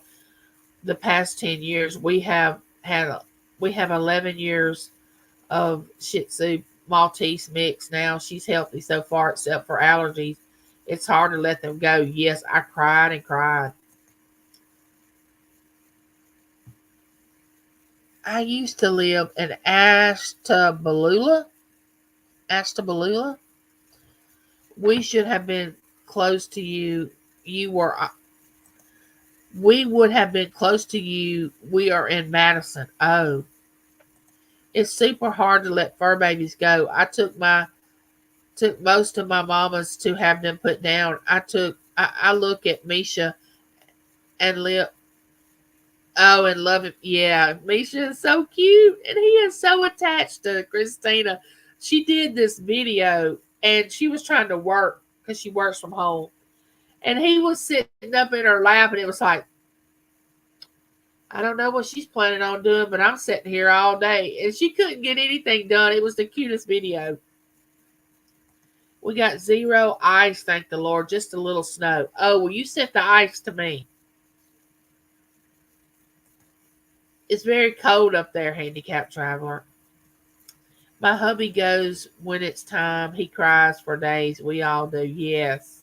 [SPEAKER 1] the past 10 years. We have 11 years of Shih Tzu Maltese mix now. She's healthy so far except for allergies. It's hard to let them go. Yes, I cried and cried. I used to live in Ashtabula. Ashtabula. We should have been close to you. You were. We would have been close to you. We are in Madison. Oh, it's super hard to let fur babies go. Took most of my mamas to have them put down. I look at Misha and live. Oh, and love him. Yeah, Misha is so cute, and he is so attached to Christina. She did this video, and she was trying to work because she works from home, and he was sitting up in her lap, and it was like, I don't know what she's planning on doing, but I'm sitting here all day, and she couldn't get anything done. It was the cutest video. We got zero ice, thank the Lord, just a little snow. Oh, well, you sent the ice to me. It's very cold up there, handicapped traveler. My hubby goes when it's time. He cries for days. We all do. Yes.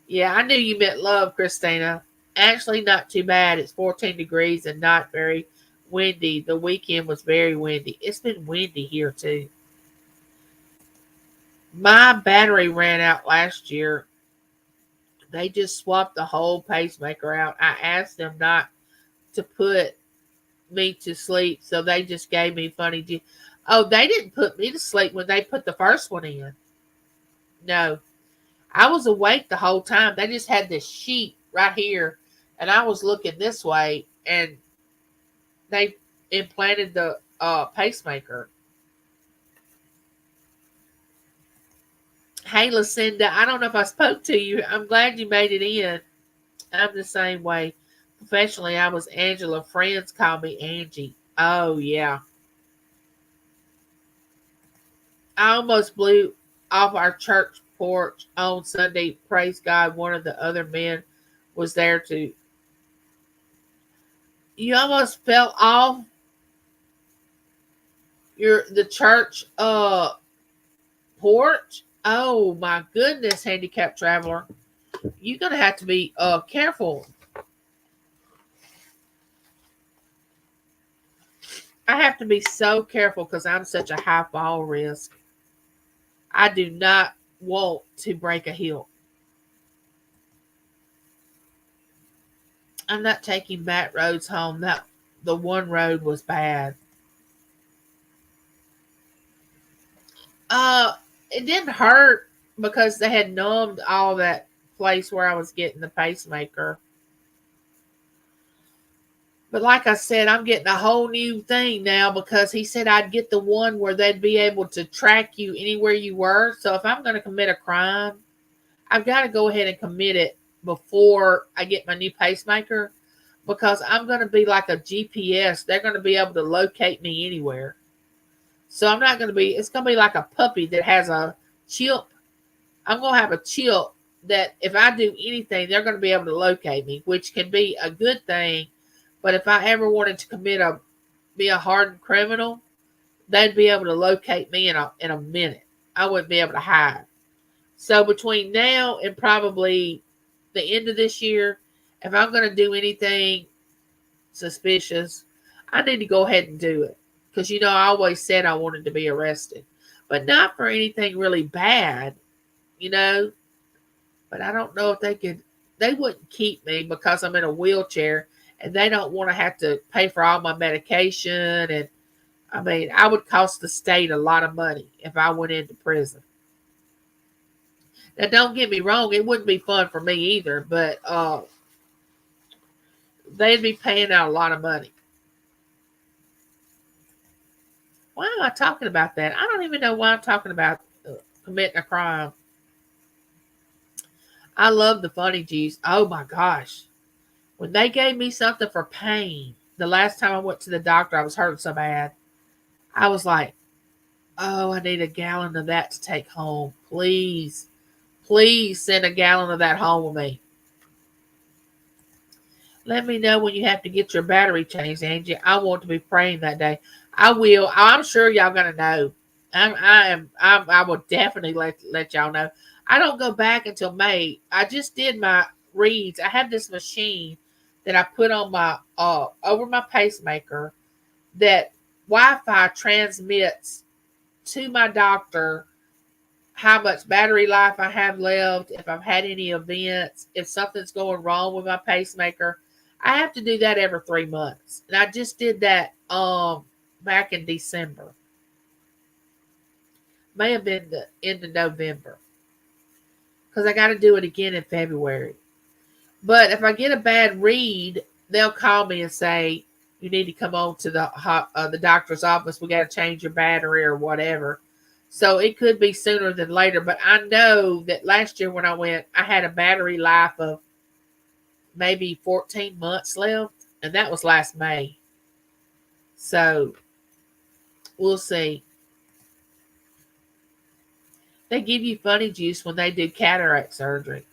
[SPEAKER 1] Yeah, I knew you meant love, Christina. Actually, not too bad. It's 14 degrees and not very windy. The weekend was very windy. It's been windy here, too. My battery ran out last year. They just swapped the whole pacemaker out. I asked them not to put me to sleep, so they just gave me funny. Oh, they didn't put me to sleep when they put the first one in. No, I was awake the whole time. They just had this sheet right here, and I was looking this way, and they implanted the pacemaker. Hey, Lucinda, I don't know if I spoke to you. I'm glad you made it in. I'm the same way. Professionally, I was Angela. Friends call me Angie. Oh, yeah. I almost blew off our church porch on Sunday. Praise God. One of the other men was there to. You almost fell off the church porch. Oh my goodness, handicapped traveler. You're gonna have to be careful. I have to be so careful because I'm such a high fall risk. I do not want to break a heel. I'm not taking back roads home. That the one road was bad. Uh, it didn't hurt because they had numbed all that place where I was getting the pacemaker. But like I said, I'm getting a whole new thing now because he said I'd get the one where they'd be able to track you anywhere you were. So if I'm going to commit a crime, I've got to go ahead and commit it before I get my new pacemaker because I'm going to be like a GPS. They're going to be able to locate me anywhere. So I'm not going to be, it's going to be like a puppy that has a chip. I'm going to have a chip that if I do anything, they're going to be able to locate me, which can be a good thing. But if I ever wanted to be a hardened criminal, they'd be able to locate me in a minute. I wouldn't be able to hide. So between now and probably the end of this year, if I'm going to do anything suspicious, I need to go ahead and do it. Because, I always said I wanted to be arrested. But not for anything really bad, But I don't know if they wouldn't keep me because I'm in a wheelchair and they don't want to have to pay for all my medication. And I mean, I would cost the state a lot of money if I went into prison. Now, don't get me wrong, it wouldn't be fun for me either, but they'd be paying out a lot of money. Why am I talking about that? I don't even know why I'm talking about committing a crime. I love the funny G's. Oh my gosh. When they gave me something for pain, the last time I went to the doctor, I was hurting so bad. I was like, oh, I need a gallon of that to take home. Please, please send a gallon of that home with me. Let me know when you have to get your battery changed, Angie. I want to be praying that day. I will. I'm sure y'all gonna know. I will definitely let y'all know. I don't go back until May. I just did my reads. I have this machine that I put on my over my pacemaker that Wi-Fi transmits to my doctor how much battery life I have left, if I've had any events, if something's going wrong with my pacemaker. I have to do that every 3 months. And I just did that back in December. May have been the end of November. Because I gotta do it again in February. But if I get a bad read, they'll call me and say, you need to come on to the doctor's office. We got to change your battery or whatever. So it could be sooner than later. But I know that last year when I went, I had a battery life of maybe 14 months left. And that was last May. So we'll see. They give you funny juice when they do cataract surgery.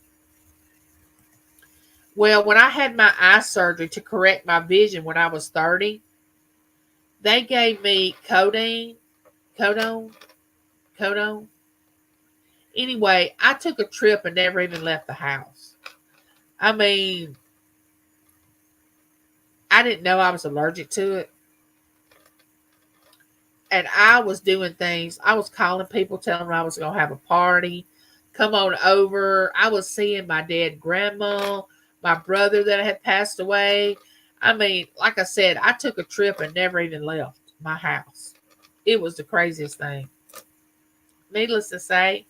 [SPEAKER 1] Well, when I had my eye surgery to correct my vision when I was 30, they gave me codone. Anyway, I took a trip and never even left the house. I mean, I didn't know I was allergic to it. And I was doing things. I was calling people, telling them I was going to have a party. Come on over. I was seeing my dead grandma, my brother that had passed away. I mean, like I said, I took a trip and never even left my house. It was the craziest thing. Needless to say,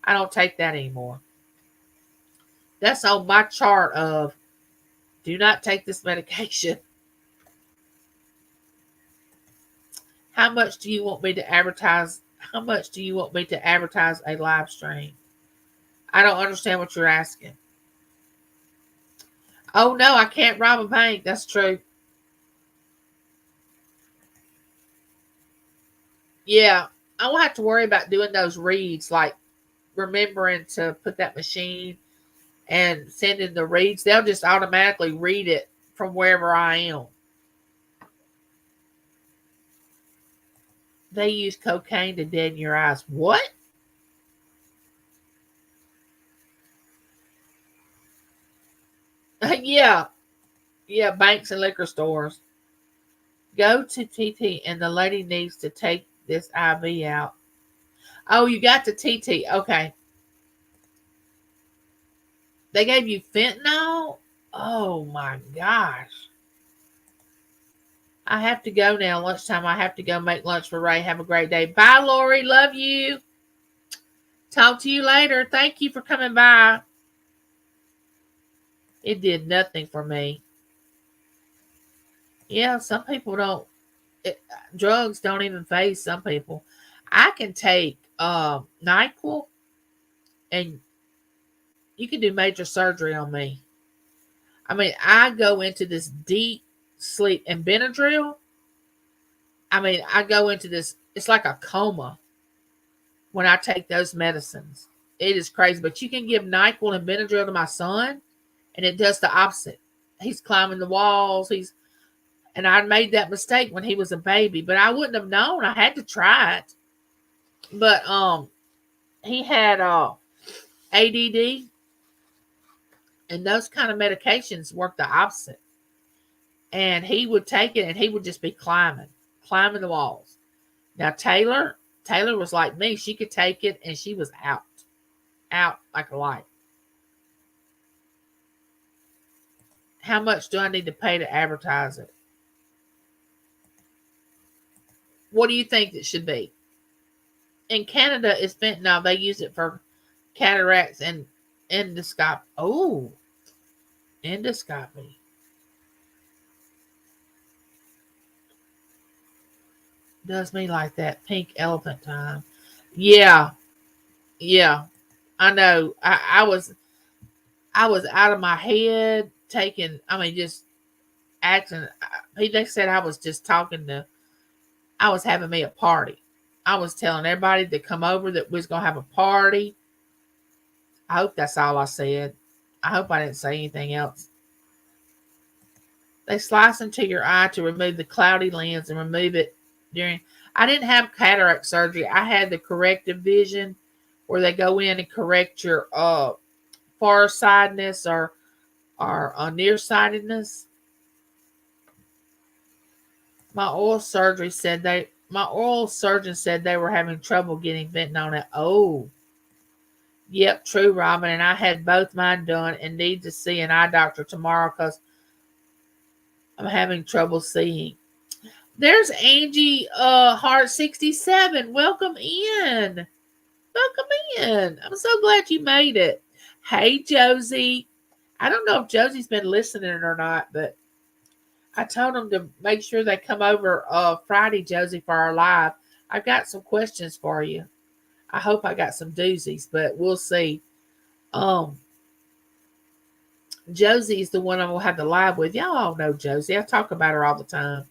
[SPEAKER 1] I don't take that anymore. That's on my chart of do not take this medication. How much do you want me to advertise? How much do you want me to advertise a live stream? I don't understand what you're asking. Oh no, I can't rob a bank. That's true. Yeah, I won't have to worry about doing those reads, like remembering to put that machine and sending the reads. They'll just automatically read it from wherever I am. They use cocaine to deaden your eyes. What? Yeah. Yeah, banks and liquor stores. Go to TT and the lady needs to take this IV out. Oh, you got the TT. Okay. They gave you fentanyl? Oh my gosh. I have to go now. Lunchtime. I have to go make lunch for Ray. Have a great day. Bye, Lori. Love you. Talk to you later. Thank you for coming by. It did nothing for me. Yeah, some people don't. Drugs don't even phase some people. I can take NyQuil and you can do major surgery on me. I mean, I go into this deep sleep and Benadryl. I mean, I go into this, it's like a coma when I take those medicines. It is crazy. But you can give NyQuil and Benadryl to my son, and it does the opposite. He's climbing the walls. And I made that mistake when he was a baby, but I wouldn't have known. I had to try it. But he had ADD, and those kind of medications work the opposite. And he would take it, and he would just be climbing the walls. Now Taylor was like me. She could take it, and she was out like a light. How much do I need to pay to advertise it? What do you think it should be? In Canada, it's fentanyl. They use it for cataracts and endoscopy. Oh, endoscopy. Does me like that. Pink elephant time. Yeah, yeah. I know. I was out of my head taking. I mean, just acting. They said I was just talking to I was having me a party. I was telling everybody to come over that we was gonna have a party. I hope that's all I said. I hope I didn't say anything else. They slice into your eye to remove the cloudy lens and remove it during. I didn't have cataract surgery. I had the corrective vision where they go in and correct your farsightedness or nearsightedness. My oral surgeon said they were having trouble getting venting on it. Oh, yep, true, Robin. And I had both mine done and need to see an eye doctor tomorrow because I'm having trouble seeing. There's Angie Heart 67. Welcome in. Welcome in. I'm so glad you made it. Hey Josie. I don't know if Josie's been listening or not, but I told them to make sure they come over Friday, Josie, for our live. I've got some questions for you. I hope I got some doozies, but we'll see. Um, Josie is the one I'm gonna have the live with. Y'all all know Josie. I talk about her all the time.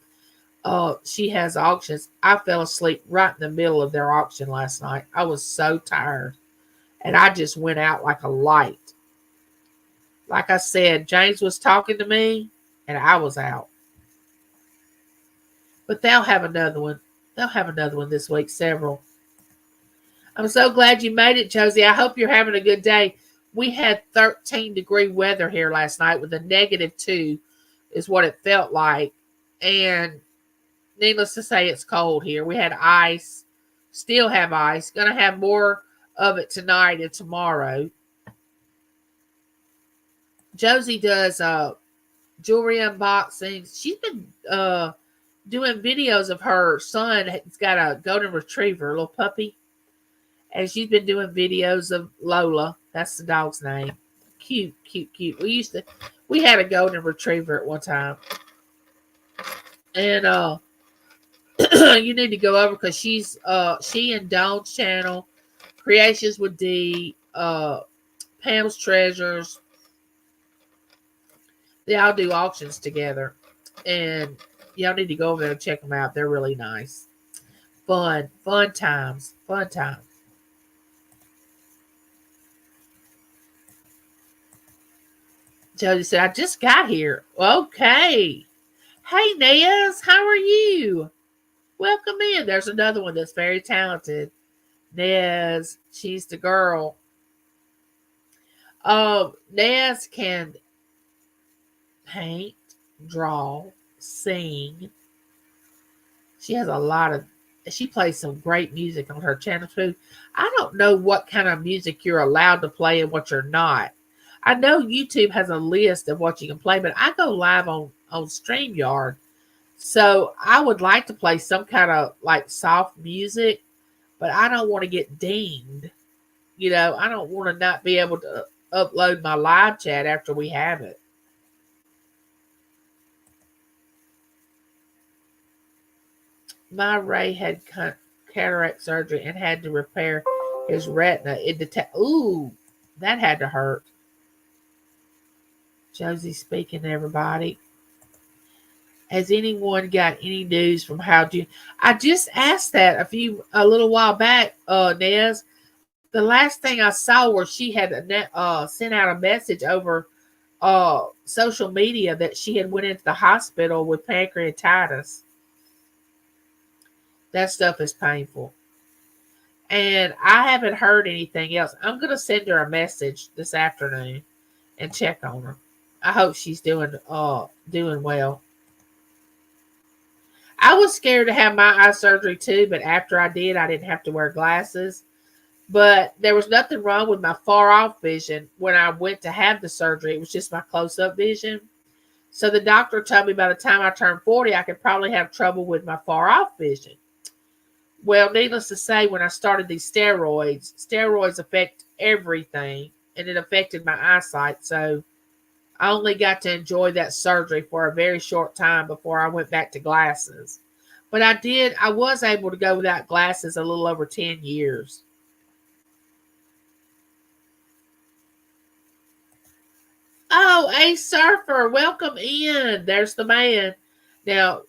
[SPEAKER 1] She has auctions. I fell asleep right in the middle of their auction last night. I was so tired, and I just went out like a light. Like I said, James was talking to me, and I was out. But they'll have another one. They'll have another one this week, several. I'm so glad you made it, Josie. I hope you're having a good day. We had 13-degree weather here last night with a -2 is what it felt like. And needless to say, it's cold here. We had ice, still have ice. Going to have more of it tonight and tomorrow. Josie does jewelry unboxings. She's been doing videos of her son. He's got a golden retriever, a little puppy. And she's been doing videos of Lola. That's the dog's name. Cute, cute, cute. We had a golden retriever at one time. And you need to go over because she and Dawn's channel, Creations with D, Pam's Treasures, they all do auctions together. And y'all need to go over there and check them out. They're really nice. Fun times. Fun times. Jody said, I just got here. Okay. Hey, Nez, how are you? Welcome in. There's another one that's very talented. Nez, she's the girl. Nez can paint, draw, sing. She plays some great music on her channel too. I don't know what kind of music you're allowed to play and what you're not. I know YouTube has a list of what you can play, but I go live on StreamYard. So I would like to play some kind of like soft music, but I don't want to get dinged. I don't want to not be able to upload my live chat after we have it. My Ray had cataract surgery and had to repair his retina. Ooh, that had to hurt. Josie speaking to everybody. Has anyone got any news from I just asked that a little while back, Nez. The last thing I saw where she had sent out a message over social media that she had went into the hospital with pancreatitis. That stuff is painful. And I haven't heard anything else. I'm going to send her a message this afternoon and check on her. I hope she's doing well. I was scared to have my eye surgery too, but after I did, I didn't have to wear glasses. But there was nothing wrong with my far off vision when I went to have the surgery. It was just my close up vision. So the doctor told me by the time I turned 40, I could probably have trouble with my far off vision. Well, needless to say, when I started these steroids affect everything, and it affected my eyesight. So I only got to enjoy that surgery for a very short time before I went back to glasses. But I was able to go without glasses a little over 10 years. Oh, Ace Surfer, welcome in. There's the man. Now,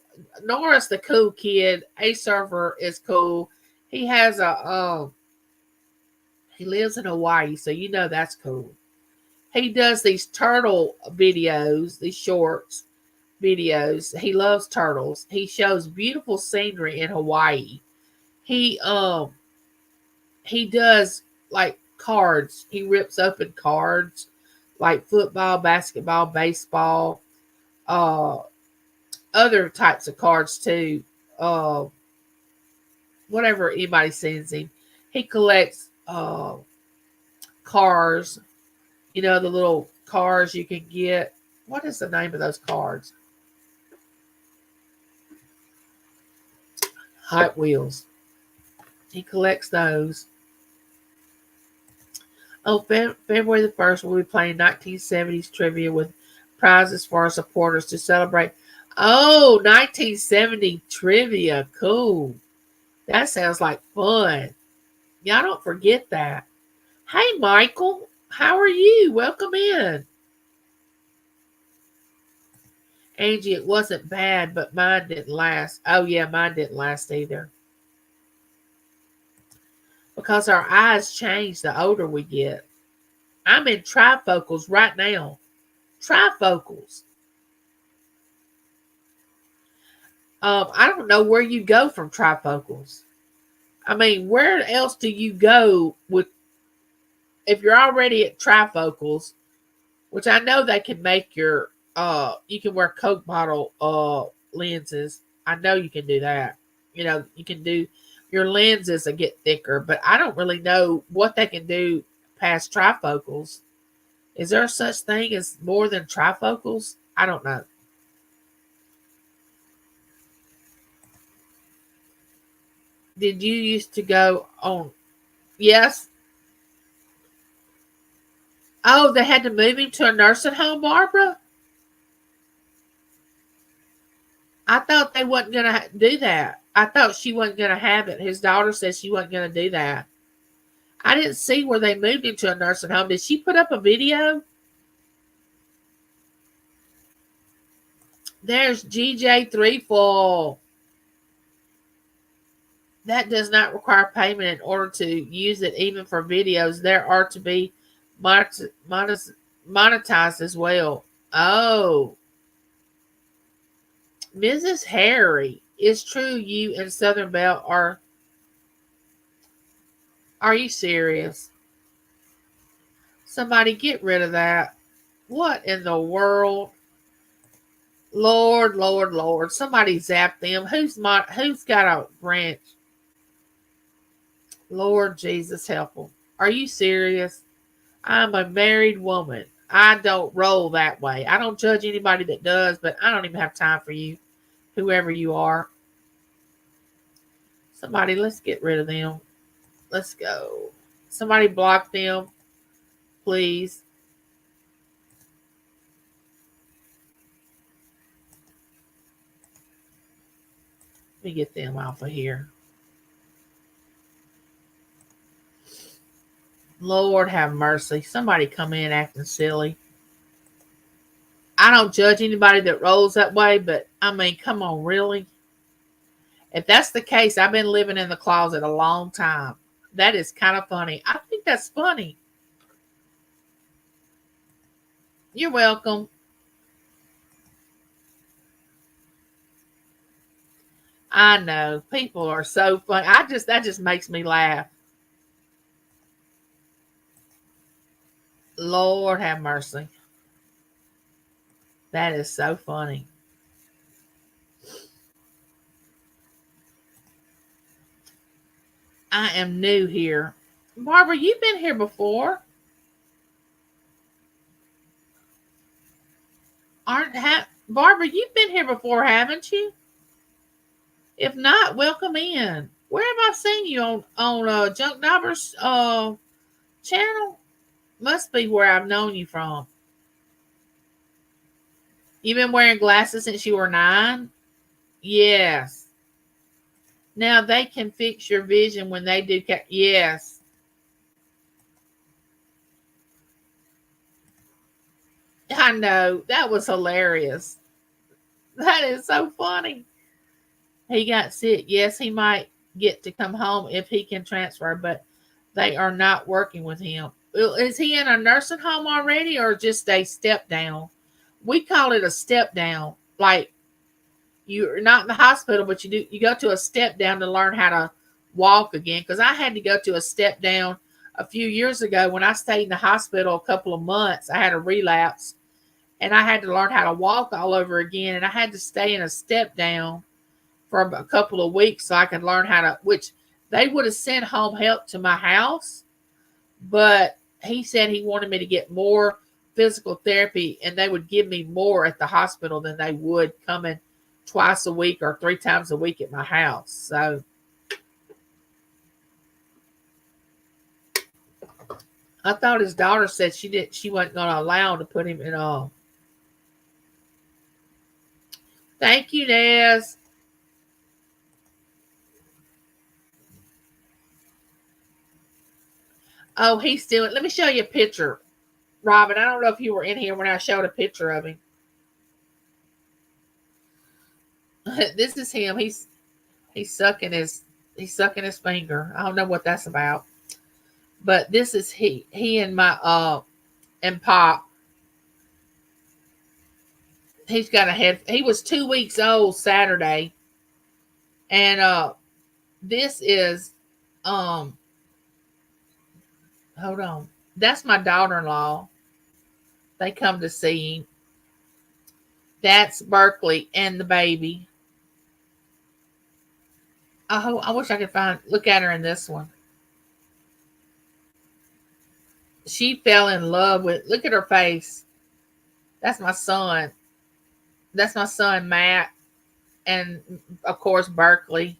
[SPEAKER 1] Norris, the cool kid, a server is cool. He has he lives in Hawaii, so you know that's cool. He does these turtle videos, these shorts videos. He loves turtles. He shows beautiful scenery in Hawaii. He he does like cards. He rips open cards like football, basketball, baseball, uh other types of cards too. Uh Whatever anybody sends him. He collects cars, you know, the little cars you can get. What is the name of those cards? Hot Wheels. He collects those. Oh, February the 1st, we'll be playing 1970s trivia with prizes for our supporters to celebrate. Oh, 1970 trivia. Cool. That sounds like fun. Y'all don't forget that. Hey, Michael. How are you? Welcome in. Angie, it wasn't bad, but mine didn't last. Oh, yeah, mine didn't last either. Because our eyes change the older we get. I'm in trifocals right now. Trifocals. I don't know where you go from trifocals. I mean, where else do you go with if you're already at trifocals, which I know they can make your you can wear Coke bottle lenses. I know you can do that. You know, you can do your lenses that get thicker, but I don't really know what they can do past trifocals. Is there such thing as more than trifocals? I don't know. Did you used to go on? Yes. Oh, they had to move him to a nursing home, Barbara? I thought they wasn't going to do that. I thought she wasn't going to have it. His daughter said she wasn't going to do that. I didn't see where they moved him to a nursing home. Did she put up a video? There's GJ3 That does not require payment in order to use it, even for videos. There are to be monetized as well. Oh, Mrs. Harry, it's true you and Southern Belle are you serious? Somebody get rid of that. What in the world? Lord, Lord, Lord. Somebody zap them. Who's got a branch? Lord Jesus help them. Are you serious? I'm a married woman. I don't roll that way. I don't judge anybody that does, but I don't even have time for you, whoever you are. Somebody, let's get rid of them. Let's go. Somebody block them, please. Let me get them off of here. Lord have mercy. Somebody come in acting silly. I don't judge anybody that rolls that way, but I mean, come on, really? If that's the case, I've been living in the closet a long time. That is kind of funny. I think that's funny. You're welcome. I know. People are so funny. That just makes me laugh. Lord have mercy. That is so funny. I am new here. Barbara, you've been here before. Barbara, you've been here before, haven't you? If not, welcome in. Where have I seen you on Junk Dauber's channel? Must be where I've known you from. You've been wearing glasses since you were 9? Yes. Now they can fix your vision when they do. Yes. I know. That was hilarious. That is so funny. He got sick. Yes, he might get to come home if he can transfer, but they are not working with him. Well, is he in a nursing home already or just a step down? We call it a step down. Like you're not in the hospital, but you go to a step down to learn how to walk again. Because I had to go to a step down a few years ago when I stayed in the hospital a couple of months. I had a relapse and I had to learn how to walk all over again. And I had to stay in a step down for a couple of weeks so I could learn how to, which they would have sent home help to my house, but he said he wanted me to get more physical therapy and they would give me more at the hospital than they would coming twice a week or 3 times a week at my house. So I thought his daughter said she wasn't going to allow him to put him in a. Thank you, Nez. Oh, he's doing. Let me show you a picture, Robin. I don't know if you were in here when I showed a picture of him. This is him. He's sucking his finger. I don't know what that's about. But this is he and my and Pop. He's got a head. He was 2 weeks old Saturday. And this is hold on. That's my daughter-in-law. They come to see him. That's Berkeley and the baby. I wish I could look at her in this one. She fell in love with, look at her face. That's my son. That's my son, Matt. And of course, Berkeley.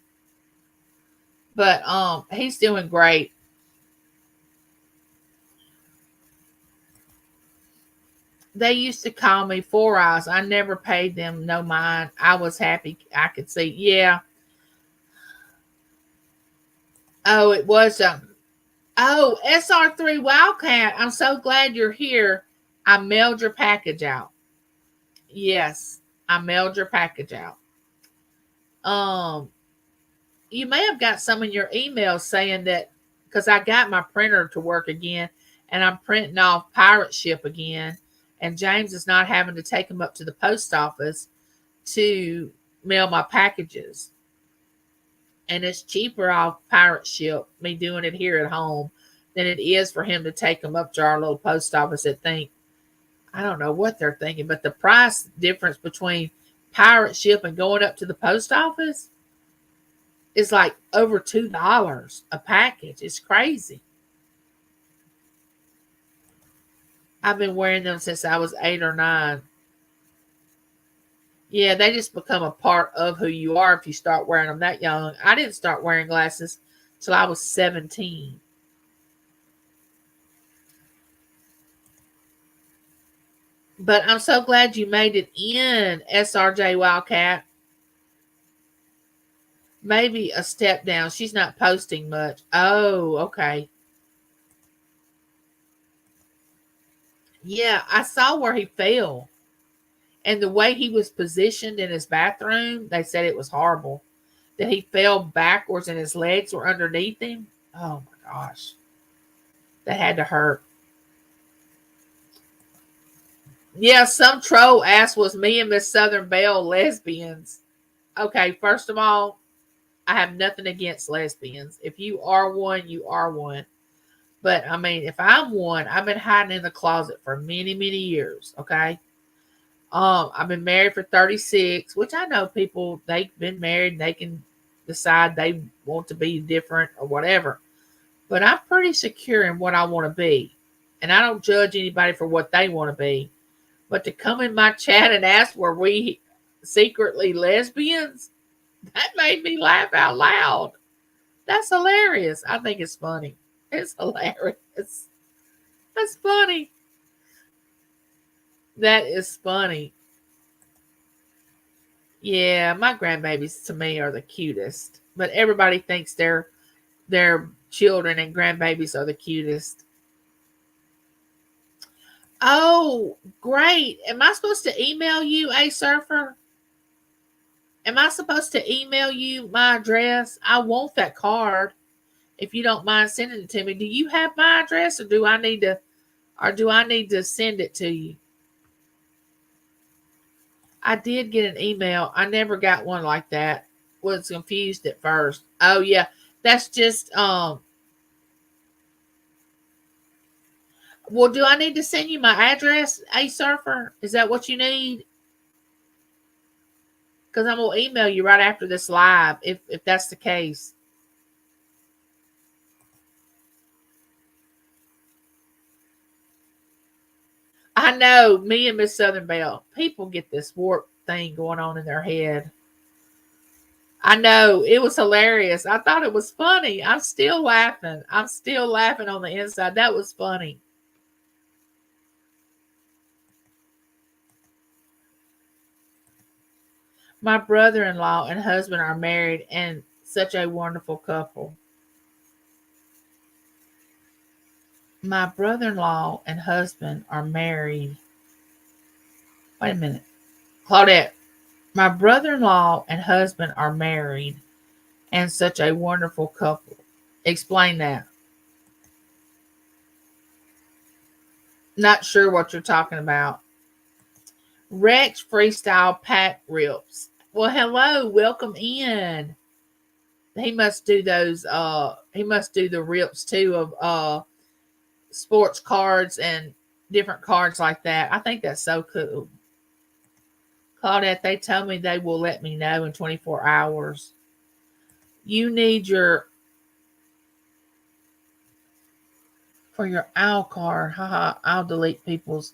[SPEAKER 1] But he's doing great. They used to call me Four Eyes. I never paid them no mind. I was happy I could see. Yeah. Oh, it was oh, SR3 Wildcat. I'm so glad you're here. I mailed your package out. Yes, I mailed your package out. You may have got some in your email saying that because I got my printer to work again and I'm printing off Pirate Ship again, and James is not having to take them up to the post office to mail my packages. And it's cheaper off Pirate Ship, me doing it here at home, than it is for him to take them up to our little post office that I don't know what they're thinking, but the price difference between Pirate Ship and going up to the post office is like over $2 a package. It's crazy. I've been wearing them since I was 8 or 9. Yeah, they just become a part of who you are if you start wearing them that young. I didn't start wearing glasses till I was 17. But I'm so glad you made it in, SRJ Wildcat. Maybe a step down. She's not posting much. Oh, okay. Yeah, I saw where he fell. And the way he was positioned in his bathroom, they said it was horrible. That he fell backwards and his legs were underneath him. Oh my gosh. That had to hurt. Yeah, some troll asked, was me and Miss Southern Belle lesbians? Okay, first of all, I have nothing against lesbians. If you are one, you are one. But I mean, if I'm one, I've been hiding in the closet for many, many years. Okay. I've been married for 36, which I know people, they've been married and they can decide they want to be different or whatever. But I'm pretty secure in what I want to be. And I don't judge anybody for what they want to be. But to come in my chat and ask were we secretly lesbians, that made me laugh out loud. That's hilarious. I think it's funny. It's hilarious. That's funny. That is funny. Yeah, my grandbabies to me are the cutest. But everybody thinks their children and grandbabies are the cutest. Oh, great. Am I supposed to email you, A Surfer? Am I supposed to email you my address? I want that card. If you don't mind sending it to me. Do you have my address, or do I need to send it to you? I did get an email. I never got one like that. Was confused at first. Oh yeah. That's just well, do I need to send you my address, A Surfer? Is that what you need? Because I'm gonna email you right after this live if that's the case. I know, me and Miss Southern Belle, people get this warp thing going on in their head. I know, it was hilarious. I thought it was funny. I'm still laughing. I'm still laughing on the inside. That was funny. My brother in law and husband are married and such a wonderful couple. My brother in law and husband are married. Wait a minute. Claudette, my brother in law and husband are married and such a wonderful couple. Explain that. Not sure what you're talking about. Rex Freestyle Pack Rips. Well, hello, welcome in. He must do those he must do the rips too of sports cards and different cards like that. I think that's so cool. Claudette, they told me they will let me know in 24 hours. You need your for your owl card. Haha, I'll delete people's.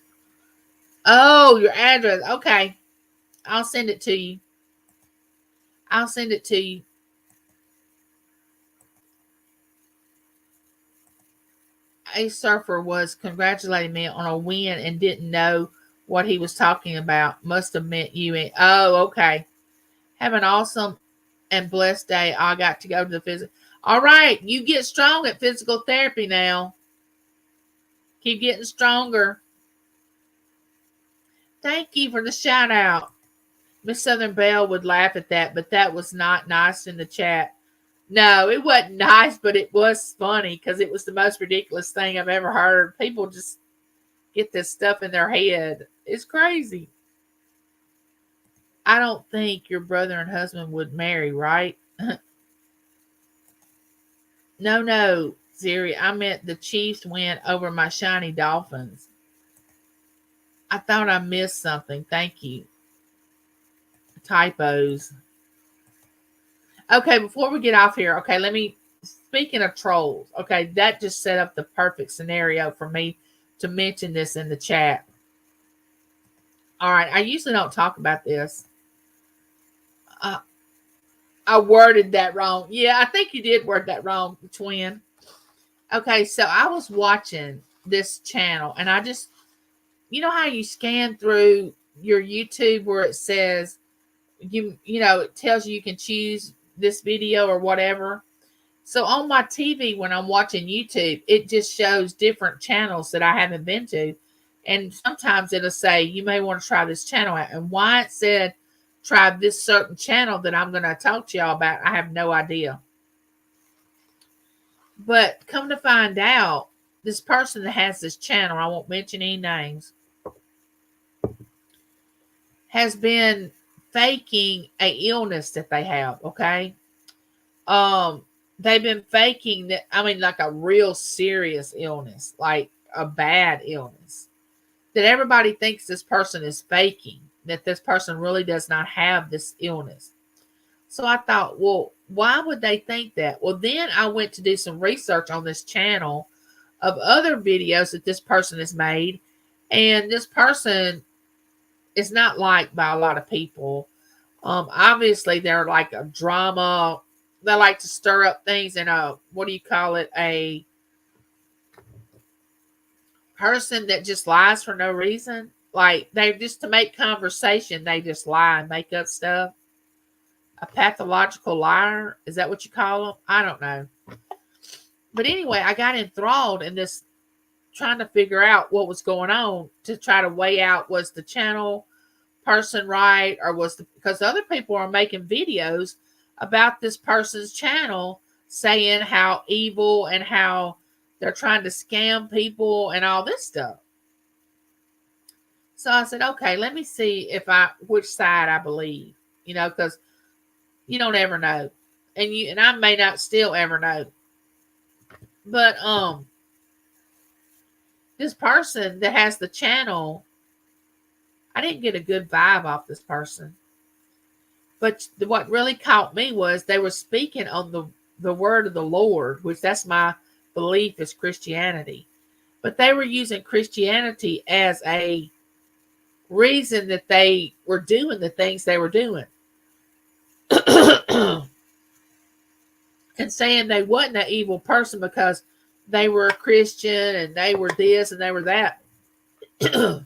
[SPEAKER 1] Oh, your address. Okay. I'll send it to you. I'll send it to you. A surfer was congratulating me on a win and didn't know what he was talking about. Must have meant you. Oh, okay. Have an awesome and blessed day. I got to go to the physical. All right. You get strong at physical therapy now. Keep getting stronger. Thank you for the shout out. Miss Southern Belle would laugh at that, but that was not nice in the chat. No, it wasn't nice, but it was funny because it was the most ridiculous thing I've ever heard. People just get this stuff in their head. It's crazy. I don't think your brother and husband would marry, right? No, Ziri. I meant the Chiefs win over my shiny Dolphins. I thought I missed something. Thank you. Typos. Okay, before we get off here, okay, speaking of trolls, okay, that just set up the perfect scenario for me to mention this in the chat. All right, I usually don't talk about this. I worded that wrong. Yeah, I think you did word that wrong, twin. Okay, so I was watching this channel and I just, you know how you scan through your YouTube where it says, it tells you can choose this video or whatever. So on my TV, when I'm watching YouTube, it just shows different channels that I haven't been to. And sometimes it'll say, you may want to try this channel out. And why it said, try this certain channel that I'm going to talk to y'all about, I have no idea. But come to find out, this person that has this channel, I won't mention any names, has been faking a illness that they have, okay? They've been faking that, like a real serious illness, like a bad illness. That everybody thinks this person is faking, that this person really does not have this illness. So I thought, well, why would they think that? Well, then I went to do some research on this channel of other videos that this person has made. And this person is not liked by a lot of people. Obviously, they're like a drama. They like to stir up things in a person that just lies for no reason. Like they just to make conversation, they just lie and make up stuff. A pathological liar, is that what you call them? I don't know. But anyway, I got enthralled in this, trying to figure out what was going on to try to weigh out, was the channel person right, or because other people are making videos about this person's channel saying how evil and how they're trying to scam people and all this stuff. So I said, okay, let me see which side I believe, because you don't ever know. And I may not still ever know. But this person that has the channel, I didn't get a good vibe off this person. But what really caught me was they were speaking on the word of the Lord, which that's my belief is Christianity. But they were using Christianity as a reason that they were doing the things they were doing. And saying they wasn't an evil person because they were a Christian and they were this and they were that. And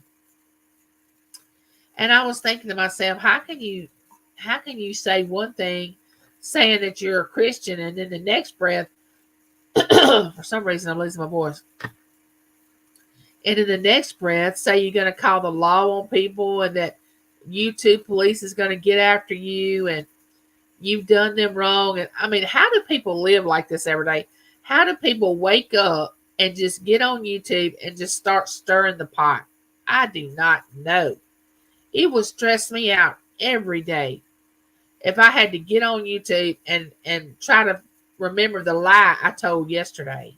[SPEAKER 1] I was thinking to myself, how can you say one thing saying that you're a Christian and then the next breath, for some reason I'm losing my voice, and in the next breath say you're going to call the law on people and that YouTube police is going to get after you and you've done them wrong. And I mean, how do people live like this every day? How do people wake up and just get on YouTube and just start stirring the pot? I do not know. It would stress me out every day if I had to get on YouTube and try to remember the lie I told yesterday.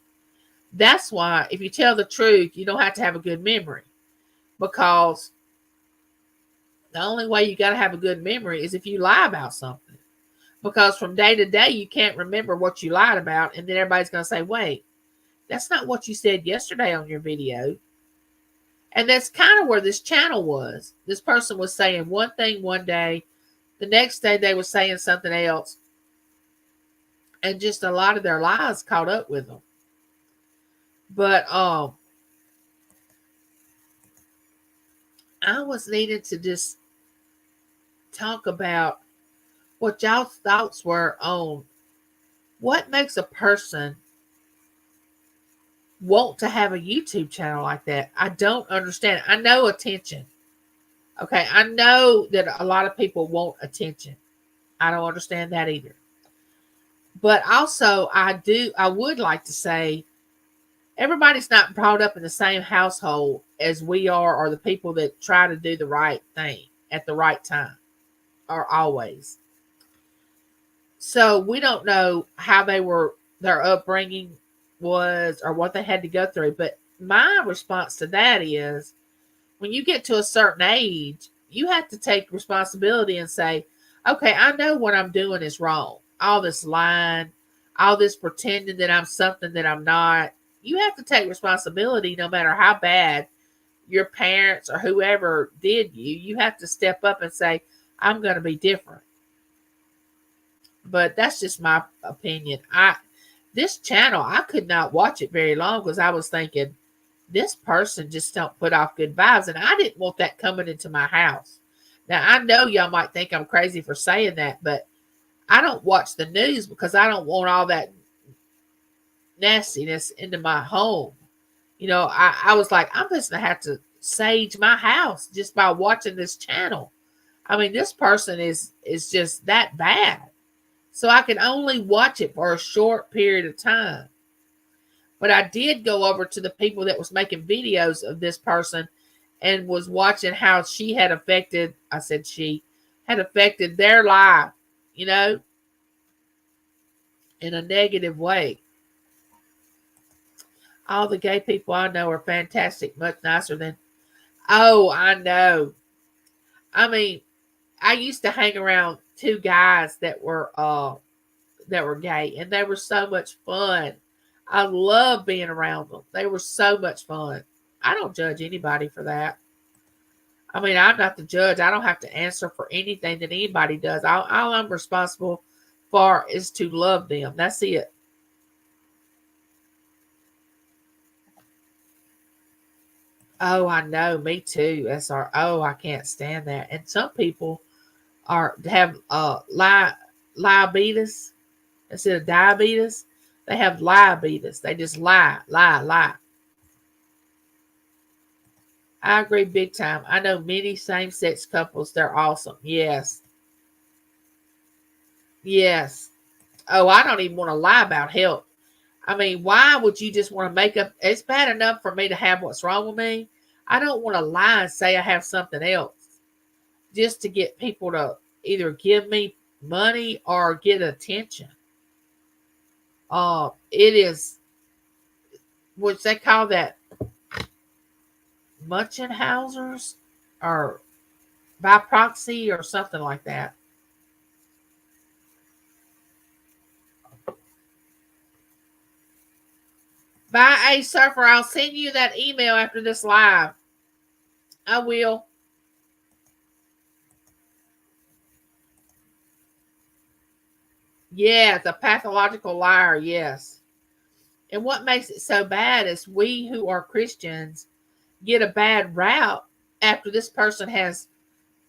[SPEAKER 1] That's why if you tell the truth, you don't have to have a good memory, because the only way you got to have a good memory is if you lie about something. Because from day to day, you can't remember what you lied about. And then everybody's going to say, wait, that's not what you said yesterday on your video. And that's kind of where this channel was. This person was saying one thing one day. The next day they were saying something else. And just a lot of their lies caught up with them. But I was needed to just talk about what y'all's thoughts were on what makes a person want to have a YouTube channel like that. I don't understand. I know attention. Okay, I know that a lot of people want attention. I don't understand that either. But also, I would like to say, everybody's not brought up in the same household as we are, or the people that try to do the right thing at the right time, or always. So we don't know how their upbringing was, or what they had to go through. But my response to that is, when you get to a certain age, you have to take responsibility and say, okay, I know what I'm doing is wrong. All this lying, all this pretending that I'm something that I'm not. You have to take responsibility no matter how bad your parents or whoever did you. You have to step up and say, I'm going to be different. But that's just my opinion. This channel, I could not watch it very long because I was thinking, this person just don't put off good vibes. And I didn't want that coming into my house. Now, I know y'all might think I'm crazy for saying that, but I don't watch the news because I don't want all that nastiness into my home. I was like, I'm just going to have to sage my house just by watching this channel. I mean, this person is just that bad. So I can only watch it for a short period of time. But I did go over to the people that was making videos of this person and was watching how she had affected, I said she, had affected their life, in a negative way. All the gay people I know are fantastic, much nicer than, I know. I mean, I used to hang around two guys that were gay, and they were so much fun. I love being around them. They were so much fun. I don't judge anybody for that. I mean, I'm not the judge. I don't have to answer for anything that anybody does. All I'm responsible for is to love them. That's it. Oh, I know. Me too. SR. Oh, I can't stand that. And some people have diabetes instead of diabetes. They have diabetes. They just lie. I agree big time. I know many same sex couples. They're awesome. Yes. Yes. Oh, I don't even want to lie about health. I mean, why would you just want to make up? It's bad enough for me to have what's wrong with me. I don't want to lie and say I have something else just to get people to either give me money or get attention. It is, which they call that Munchausen's or by proxy or something like that. Bye, A Surfer. I'll send you that email after this live. I will. Yes, a pathological liar. Yes. And what makes it so bad is we who are Christians get a bad route after this person has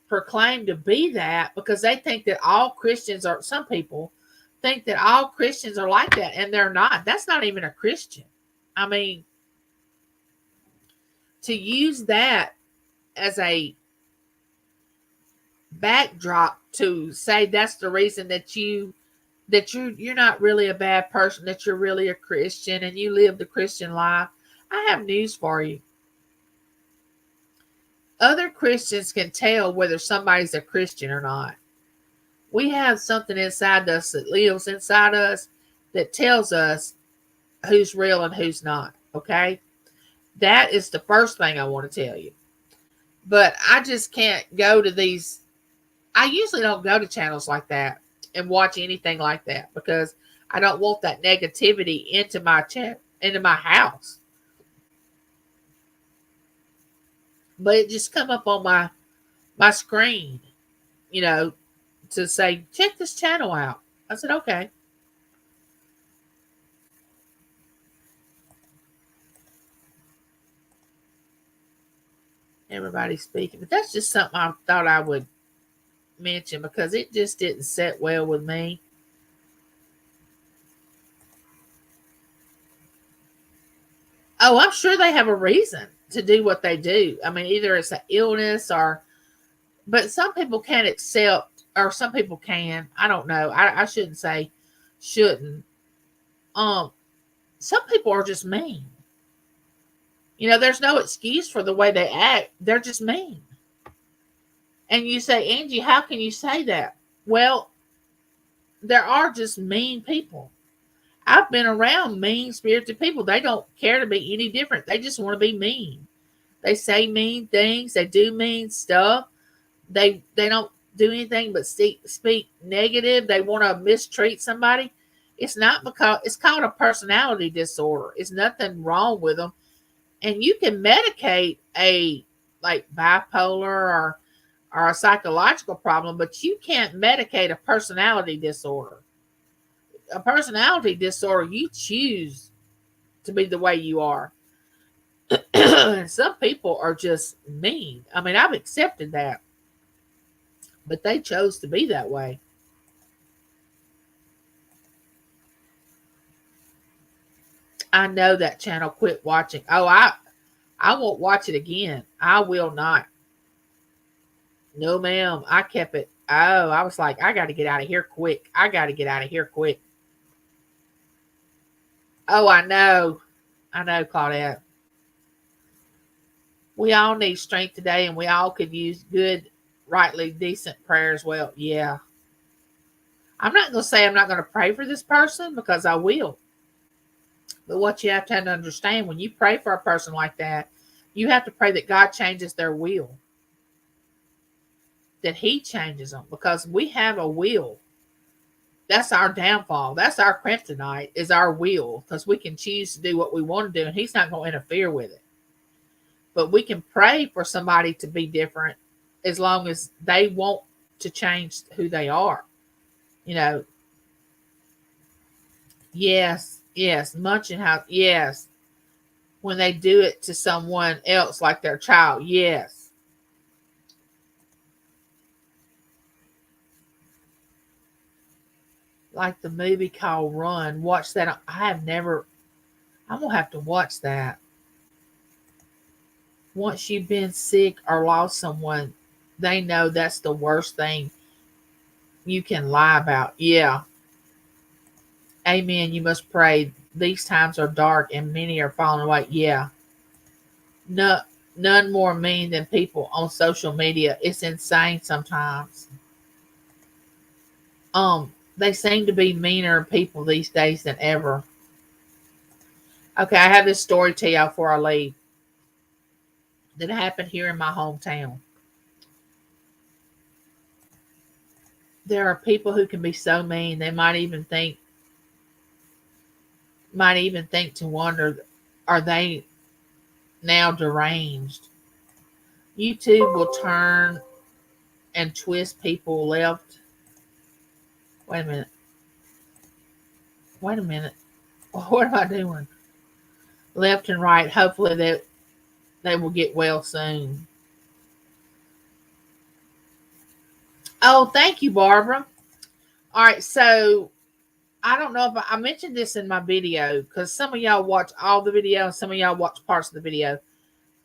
[SPEAKER 1] proclaimed to be that because they think that all Christians are, some people think that all Christians are like that, and they're not. That's not even a Christian. I mean, to use that as a backdrop to say that's the reason that you're not really a bad person, that you're really a Christian and you live the Christian life. I have news for you. Other Christians can tell whether somebody's a Christian or not. We have something inside us that lives inside us that tells us who's real and who's not. Okay. That is the first thing I want to tell you. But I just can't go to these. I usually don't go to channels like that and watch anything like that because I don't want that negativity into my chat, into my house. But it just come up on my screen, you know, to say, check this channel out. I said, okay. Everybody's speaking. But that's just something I thought I would mention because it just didn't set well with me. Oh, I'm sure they have a reason to do what they do. I mean, either it's an illness or, but some people can't accept, or some people can. I don't know. I shouldn't say shouldn't. Um, some people are just mean. You know, there's no excuse for the way they act. They're just mean. And you say, Angie, how can you say that? Well, there are just mean people. I've been around mean spirited people. They don't care to be any different. They just want to be mean. They say mean things. They do mean stuff. They don't do anything but speak negative. They want to mistreat somebody. It's not because it's called a personality disorder. It's nothing wrong with them. And you can medicate a like bipolar or a psychological problem, but you can't medicate a personality disorder. A personality disorder, you choose to be the way you are. And some people are just mean. I mean, I've accepted that, but they chose to be that way. I know that channel quit watching. Oh, I won't watch it again. I will not. No, ma'am. I kept it. Oh, I was like, I got to get out of here quick. I got to get out of here quick. Oh, I know. I know, Claudette. We all need strength today, and we all could use good, rightly decent prayer as well. Yeah. I'm not going to say I'm not going to pray for this person because I will. But what you have to understand when you pray for a person like that, you have to pray that God changes their will, that He changes them because we have a will. That's our downfall. That's our kryptonite, is our will, because we can choose to do what we want to do, and He's not going to interfere with it. But we can pray for somebody to be different as long as they want to change who they are. You know, yes, munching how, yes, when they do it to someone else like their child, yes. Like the movie called Run. Watch that. I have never, I'm going to have to watch that. Once you've been sick or lost someone, they know that's the worst thing you can lie about. Yeah. Amen. You must pray. These times are dark and many are falling away. Yeah. No, none more mean than people on social media. It's insane sometimes. They seem to be meaner people these days than ever. Okay, I have this story to tell y'all before I leave that happened here in my hometown. There are people who can be so mean they might even think to wonder, are they now deranged? YouTube will turn and twist people left. Wait a minute. Wait a minute. What am I doing? Left and right. Hopefully they will get well soon. Oh, thank you, Barbara. All right, so I don't know if I mentioned this in my video because some of y'all watch all the video and some of y'all watch parts of the video.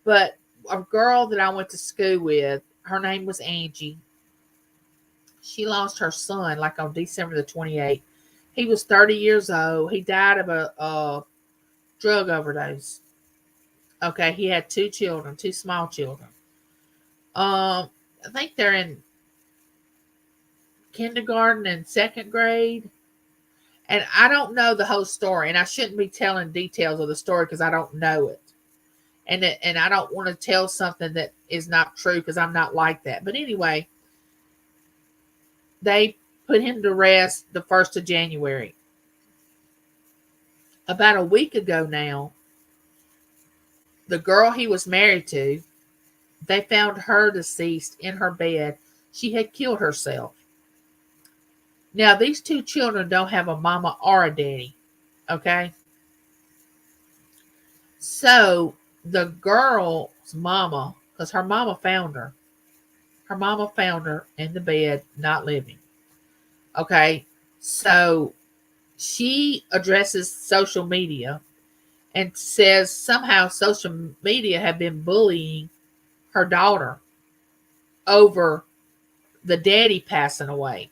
[SPEAKER 1] But a girl that I went to school with, her name was Angie. She lost her son like on December the 28th. He was 30 years old. He died of a drug overdose. Okay, he had two children, two small children. I think they're in kindergarten and second grade. And I don't know the whole story, and I shouldn't be telling details of the story because I don't know it. And I don't want to tell something that is not true because I'm not like that. But anyway, they put him to rest the 1st of January. About a week ago now, the girl he was married to, they found her deceased in her bed. She had killed herself. Now, these two children don't have a mama or a daddy, okay? So, the girl's mama, because her mama found her in the bed, not living, okay? So, she addresses social media and says somehow social media have been bullying her daughter over the daddy passing away.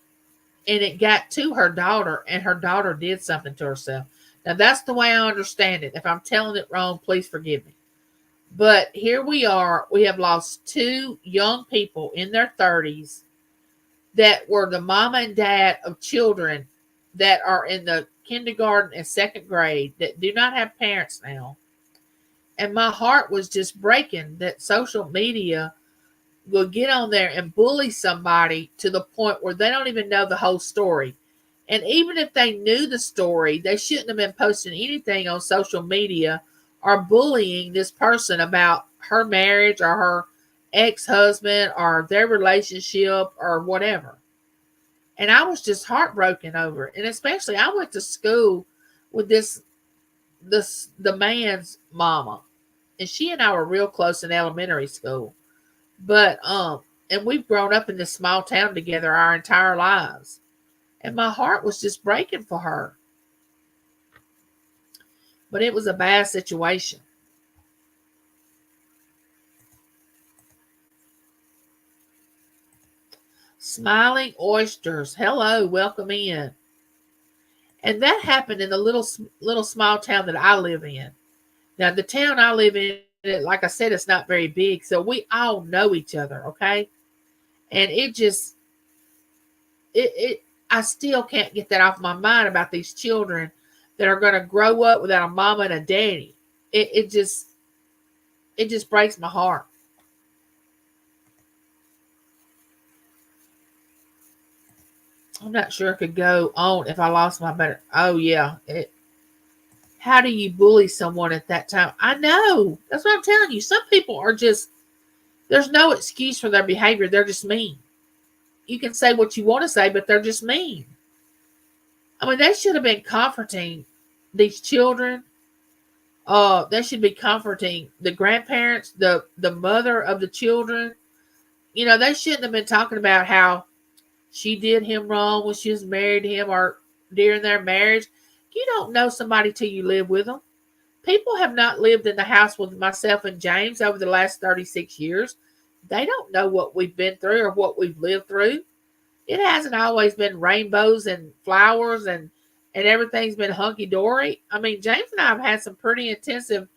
[SPEAKER 1] And it got to her daughter, and her daughter did something to herself. Now, that's the way I understand it. If I'm telling it wrong, please forgive me. But here we are. We have lost two young people in their 30s that were the mama and dad of children that are in the kindergarten and second grade that do not have parents now. And my heart was just breaking that social media will get on there and bully somebody to the point where they don't even know the whole story. And even if they knew the story, they shouldn't have been posting anything on social media or bullying this person about her marriage or her ex-husband or their relationship or whatever. And I was just heartbroken over it. And especially I went to school with the man's mama. And she and I were real close in elementary school. But and we've grown up in this small town together our entire lives. And my heart was just breaking for her. But it was a bad situation. Smiling Oysters. Hello, welcome in. And that happened in the little small town that I live in. Now, the town I live in, like I said, it's not very big, so we all know each other, okay? And I still can't get that off my mind about these children that are going to grow up without a mama and a daddy. It just breaks my heart. I'm not sure I could go on if I lost my better. Oh yeah. How do you bully someone at that time? I know. That's what I'm telling you. Some people are just, there's no excuse for their behavior. They're just mean. You can say what you want to say, but they're just mean. I mean, they should have been comforting these children. They should be comforting the grandparents, the mother of the children. You know, they shouldn't have been talking about how she did him wrong when she was married to him or during their marriage. You don't know somebody till you live with them. People have not lived in the house with myself and James over the last 36 years. They don't know what we've been through or what we've lived through. It hasn't always been rainbows and flowers and everything's been hunky dory. I mean, James and I have had some pretty intensive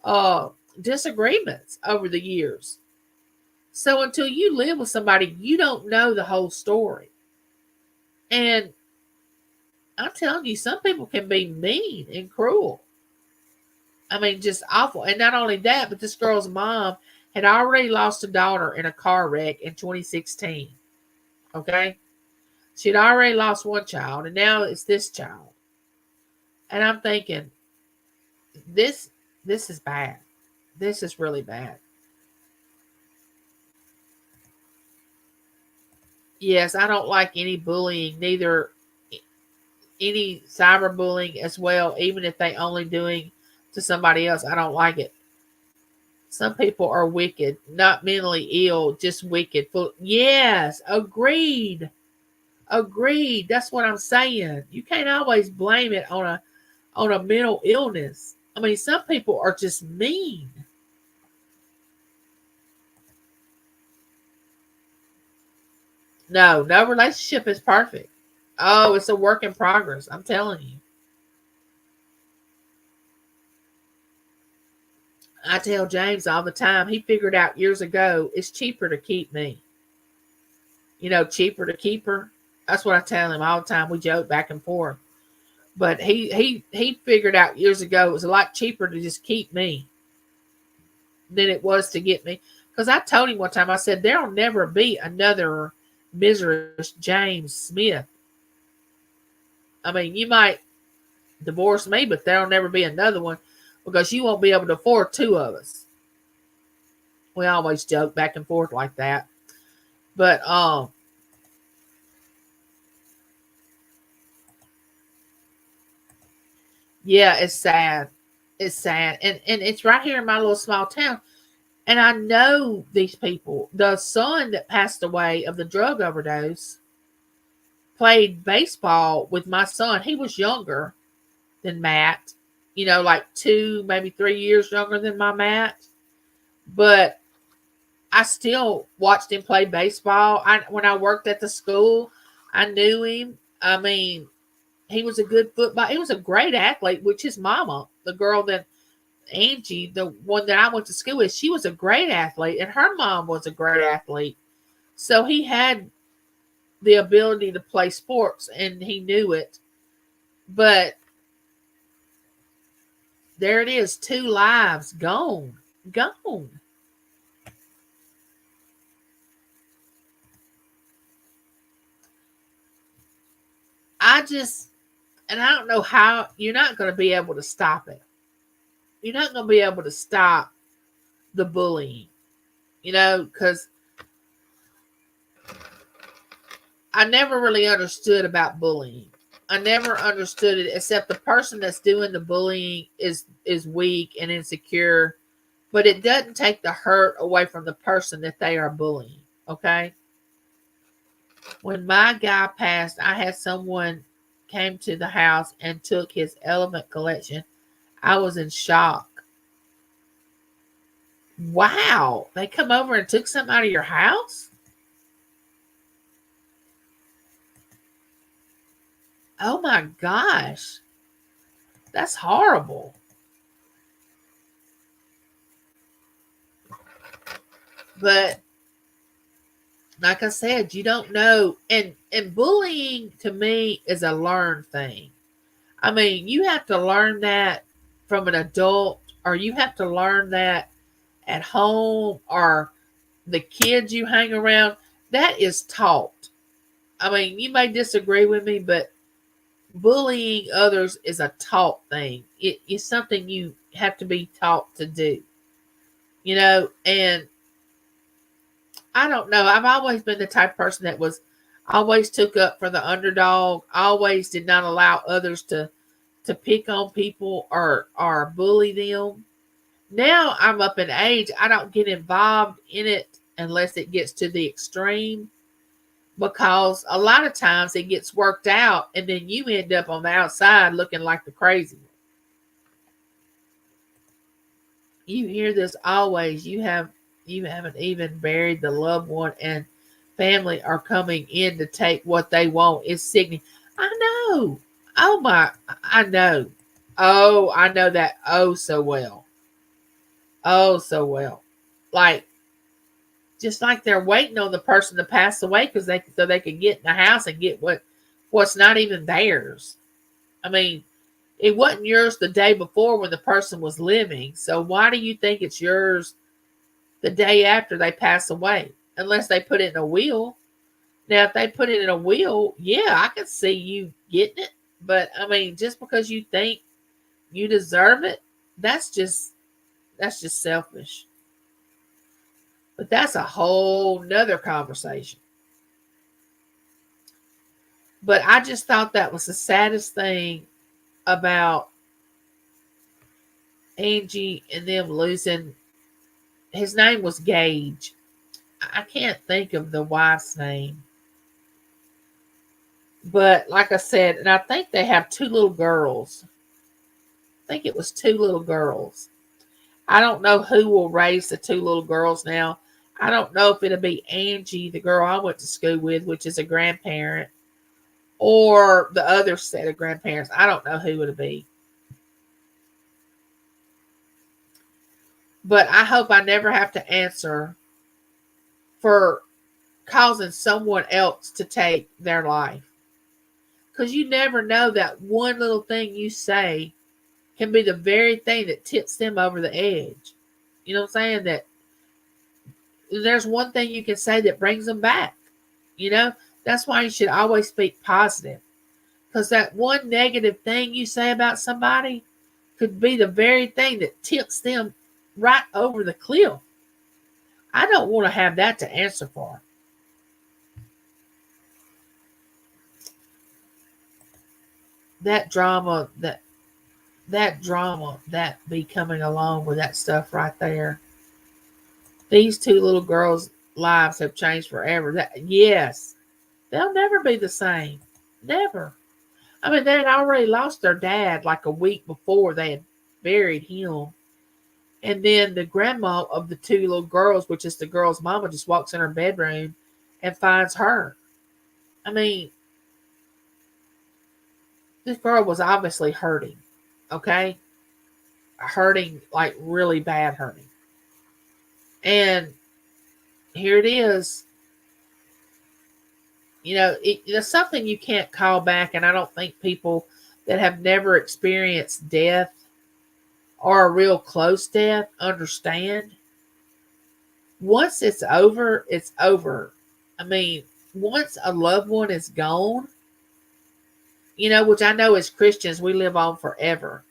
[SPEAKER 1] uh disagreements over the years. So until you live with somebody, you don't know the whole story. And I'm telling you, some people can be mean and cruel. I mean, just awful. And not only that, but this girl's mom had already lost a daughter in a car wreck in 2016. Okay? She'd already lost one child, and now it's this child. And I'm thinking, this this is bad. This is really bad. Yes, I don't like any bullying, neither any cyberbullying as well, even if they only doing to somebody else. I don't like it. Some people are wicked, not mentally ill, just wicked. Yes, agreed. Agreed. That's what I'm saying. You can't always blame it on a mental illness. I mean, some people are just mean. No, no relationship is perfect. Oh, it's a work in progress. I'm telling you. I tell James all the time, he figured out years ago it's cheaper to keep me. Cheaper to keep her. That's what I tell him all the time. We joke back and forth. But he figured out years ago it was a lot cheaper to just keep me than it was to get me. Because I told him one time, I said, there'll never be another miserous James Smith. I mean, you might divorce me, but there'll never be another one because you won't be able to afford two of us. We always joke back and forth like that. But yeah, it's sad. It's sad. And it's right here in my little small town. And I know these people. The son that passed away of the drug overdose played baseball with my son. He was younger than Matt, like 2, maybe 3 years younger than my Matt. But I still watched him play baseball. When I worked at the school, I knew him. I mean, he was a good football. He was a great athlete, which his mama, the girl that Angie, the one that I went to school with, she was a great athlete, and her mom was a great athlete. So he had the ability to play sports, and he knew it. But there it is, 2 lives gone. Gone. And I don't know how you're not going to be able to stop it. You're not going to be able to stop the bullying, because I never really understood about bullying. I never understood it except the person that's doing the bullying is weak and insecure, but it doesn't take the hurt away from the person that they are bullying. Okay. When my guy passed, I had someone came to the house and took his elephant collection. I was in shock. Wow. They come over and took something out of your house? Oh my gosh. That's horrible. But like I said, you don't know. And bullying to me is a learned thing. I mean, you have to learn that from an adult, or you have to learn that at home, or the kids you hang around. That is taught. I mean, you may disagree with me, but bullying others is a taught thing. It is something you have to be taught to do. And I don't know. I've always been the type of person that was always took up for the underdog, always did not allow others to pick on people or bully them. Now I'm up in age. I don't get involved in it unless it gets to the extreme, because a lot of times it gets worked out and then you end up on the outside looking like the crazy one. You hear this always. You haven't even buried the loved one, and family are coming in to take what they want. It's sickening. I know. Oh my, I know. Oh, I know that oh so well. Oh so well. Like just like they're waiting on the person to pass away because they can get in the house and get what's not even theirs. I mean, it wasn't yours the day before when the person was living. So why do you think it's yours the day after they pass away? Unless they put it in a will. Now, if they put it in a will, yeah, I could see you getting it. But I mean, just because you think you deserve it, that's just selfish. But that's a whole nother conversation. But I just thought that was the saddest thing about Angie and them losing. His name was Gage. I can't think of the wife's name. But like I said, and I think they have two little girls. I think it was two little girls. I don't know who will raise the two little girls now. I don't know if it'll be Angie, the girl I went to school with, which is a grandparent, or the other set of grandparents. I don't know who it'll be. But I hope I never have to answer for causing someone else to take their life. Because you never know that one little thing you say can be the very thing that tips them over the edge. You know what I'm saying? That there's one thing you can say that brings them back. You know, that's why you should always speak positive. Because that one negative thing you say about somebody could be the very thing that tips them right over the cliff. I don't want to have that to answer for. That drama, that drama that be coming along with that stuff right there. These two little girls' lives have changed forever. That yes, they'll never be the same. Never. I mean, they had already lost their dad like a week before they had buried him. And then the grandma of the two little girls, which is the girl's mama, just walks in her bedroom and finds her. I mean, this girl was obviously hurting. Okay? Hurting, like really bad hurting. And here it is. You know, it's something you can't call back. And I don't think people that have never experienced death or a real close death understand. Once it's over, it's over. I mean, once a loved one is gone, you know, which I know as Christians we live on forever.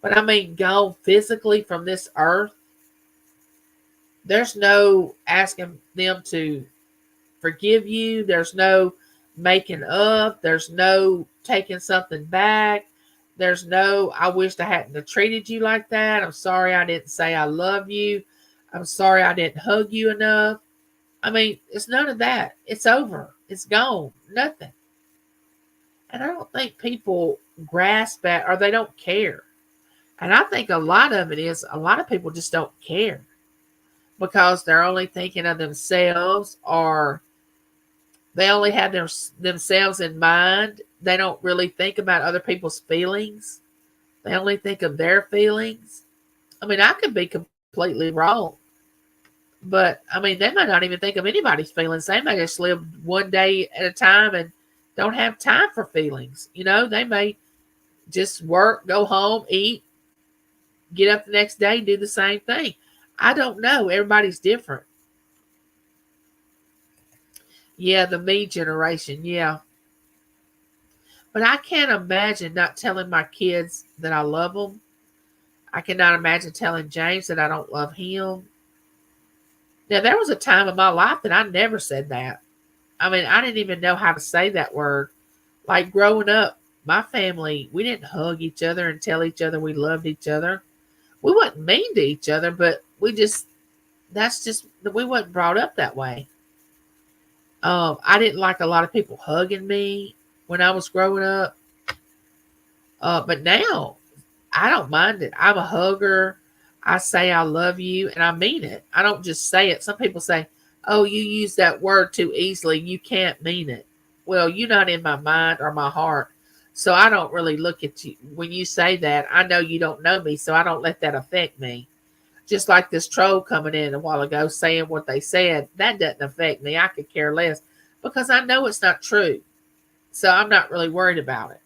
[SPEAKER 1] But I mean, gone physically from this earth, there's no asking them to forgive you. There's no making up. There's no taking something back. There's no, I wished I hadn't have treated you like that. I'm sorry I didn't say I love you. I'm sorry I didn't hug you enough. I mean, it's none of that. It's over. It's gone. Nothing. And I don't think people grasp that or they don't care. And I think a lot of it is a lot of people just don't care because they're only thinking of themselves or they only have themselves in mind. They don't really think about other people's feelings. They only think of their feelings. I mean, I could be completely wrong. But, I mean, they might not even think of anybody's feelings. They may just live one day at a time and don't have time for feelings. You know, they may just work, go home, eat, get up the next day, do the same thing. I don't know. Everybody's different. Yeah, the me generation. Yeah. But I can't imagine not telling my kids that I love them. I cannot imagine telling James that I don't love him. Now, there was a time in my life that I never said that. I mean, I didn't even know how to say that word. Like growing up, my family, we didn't hug each other and tell each other we loved each other. We wasn't mean to each other, but we wasn't brought up that way. I didn't like a lot of people hugging me when I was growing up. But now I don't mind it. I'm a hugger. I say I love you and I mean it. I don't just say it. Some people say, oh, you use that word too easily. You can't mean it. Well, you're not in my mind or my heart. So I don't really look at you. When you say that, I know you don't know me. So I don't let that affect me. Just like this troll coming in a while ago saying what they said, that doesn't affect me. I could care less because I know it's not true. So I'm not really worried about it.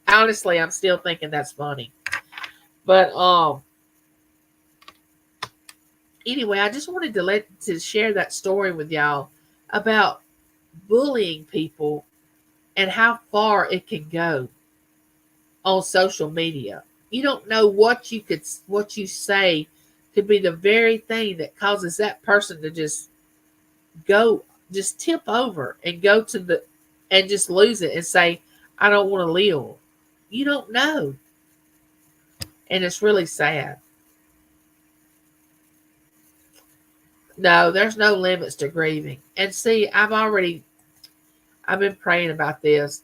[SPEAKER 1] Honestly, I'm still thinking that's funny. But anyway, I just wanted to share that story with y'all about bullying people and how far it can go on social media. You don't know what you say could be the very thing that causes that person to go just tip over and go to the and just lose it and say, I don't want to live. You don't know. And it's really sad. No, there's no limits to grieving. And see, I've been praying about this.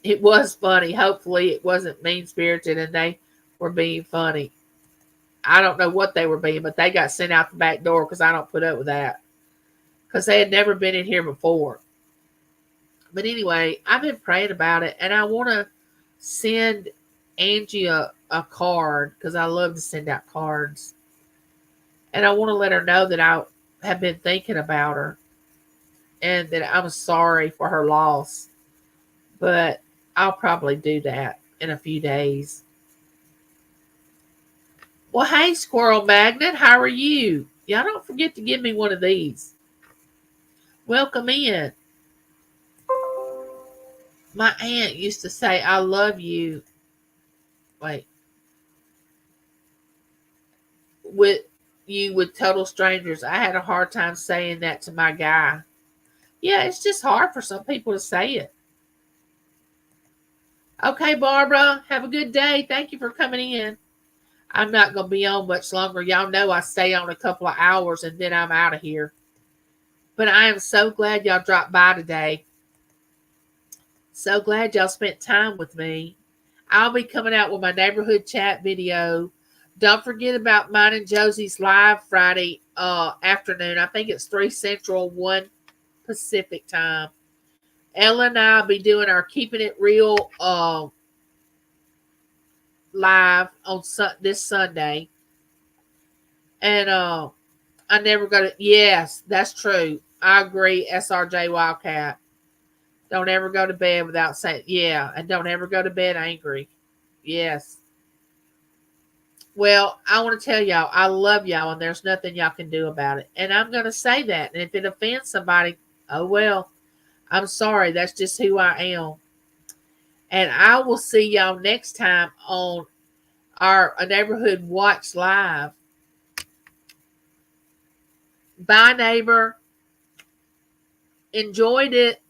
[SPEAKER 1] It was funny. Hopefully it wasn't mean spirited and they were being funny. I don't know what they were being, but they got sent out the back door because I don't put up with that. Because they had never been in here before. But anyway, I've been praying about it and I want to send Angie a card because I love to send out cards. And I want to let her know that I have been thinking about her and that I'm sorry for her loss. But I'll probably do that in a few days. Well, hey, Squirrel Magnet, how are you? Y'all don't forget to give me one of these. Welcome in. My aunt used to say, I love you. Wait. With total strangers. I had a hard time saying that to my guy. Yeah, it's just hard for some people to say it. Okay, Barbara, have a good day. Thank you for coming in. I'm not going to be on much longer. Y'all know I stay on a couple of hours and then I'm out of here. But I am so glad y'all dropped by today. So glad y'all spent time with me. I'll be coming out with my neighborhood chat video. Don't forget about mine and Josie's live Friday afternoon. I think it's 3 Central, 1 Pacific time. Ella and I will be doing our Keeping It Real live on this Sunday. And I never go to, yes, that's true. I agree, SRJ Wildcat. Don't ever go to bed without saying, yeah, and don't ever go to bed angry. Yes. Well, I want to tell y'all, I love y'all, and there's nothing y'all can do about it. And I'm going to say that. And if it offends somebody, oh well, I'm sorry. That's just who I am. And I will see y'all next time on our Neighborhood Watch Live. Bye, neighbor. Enjoyed it.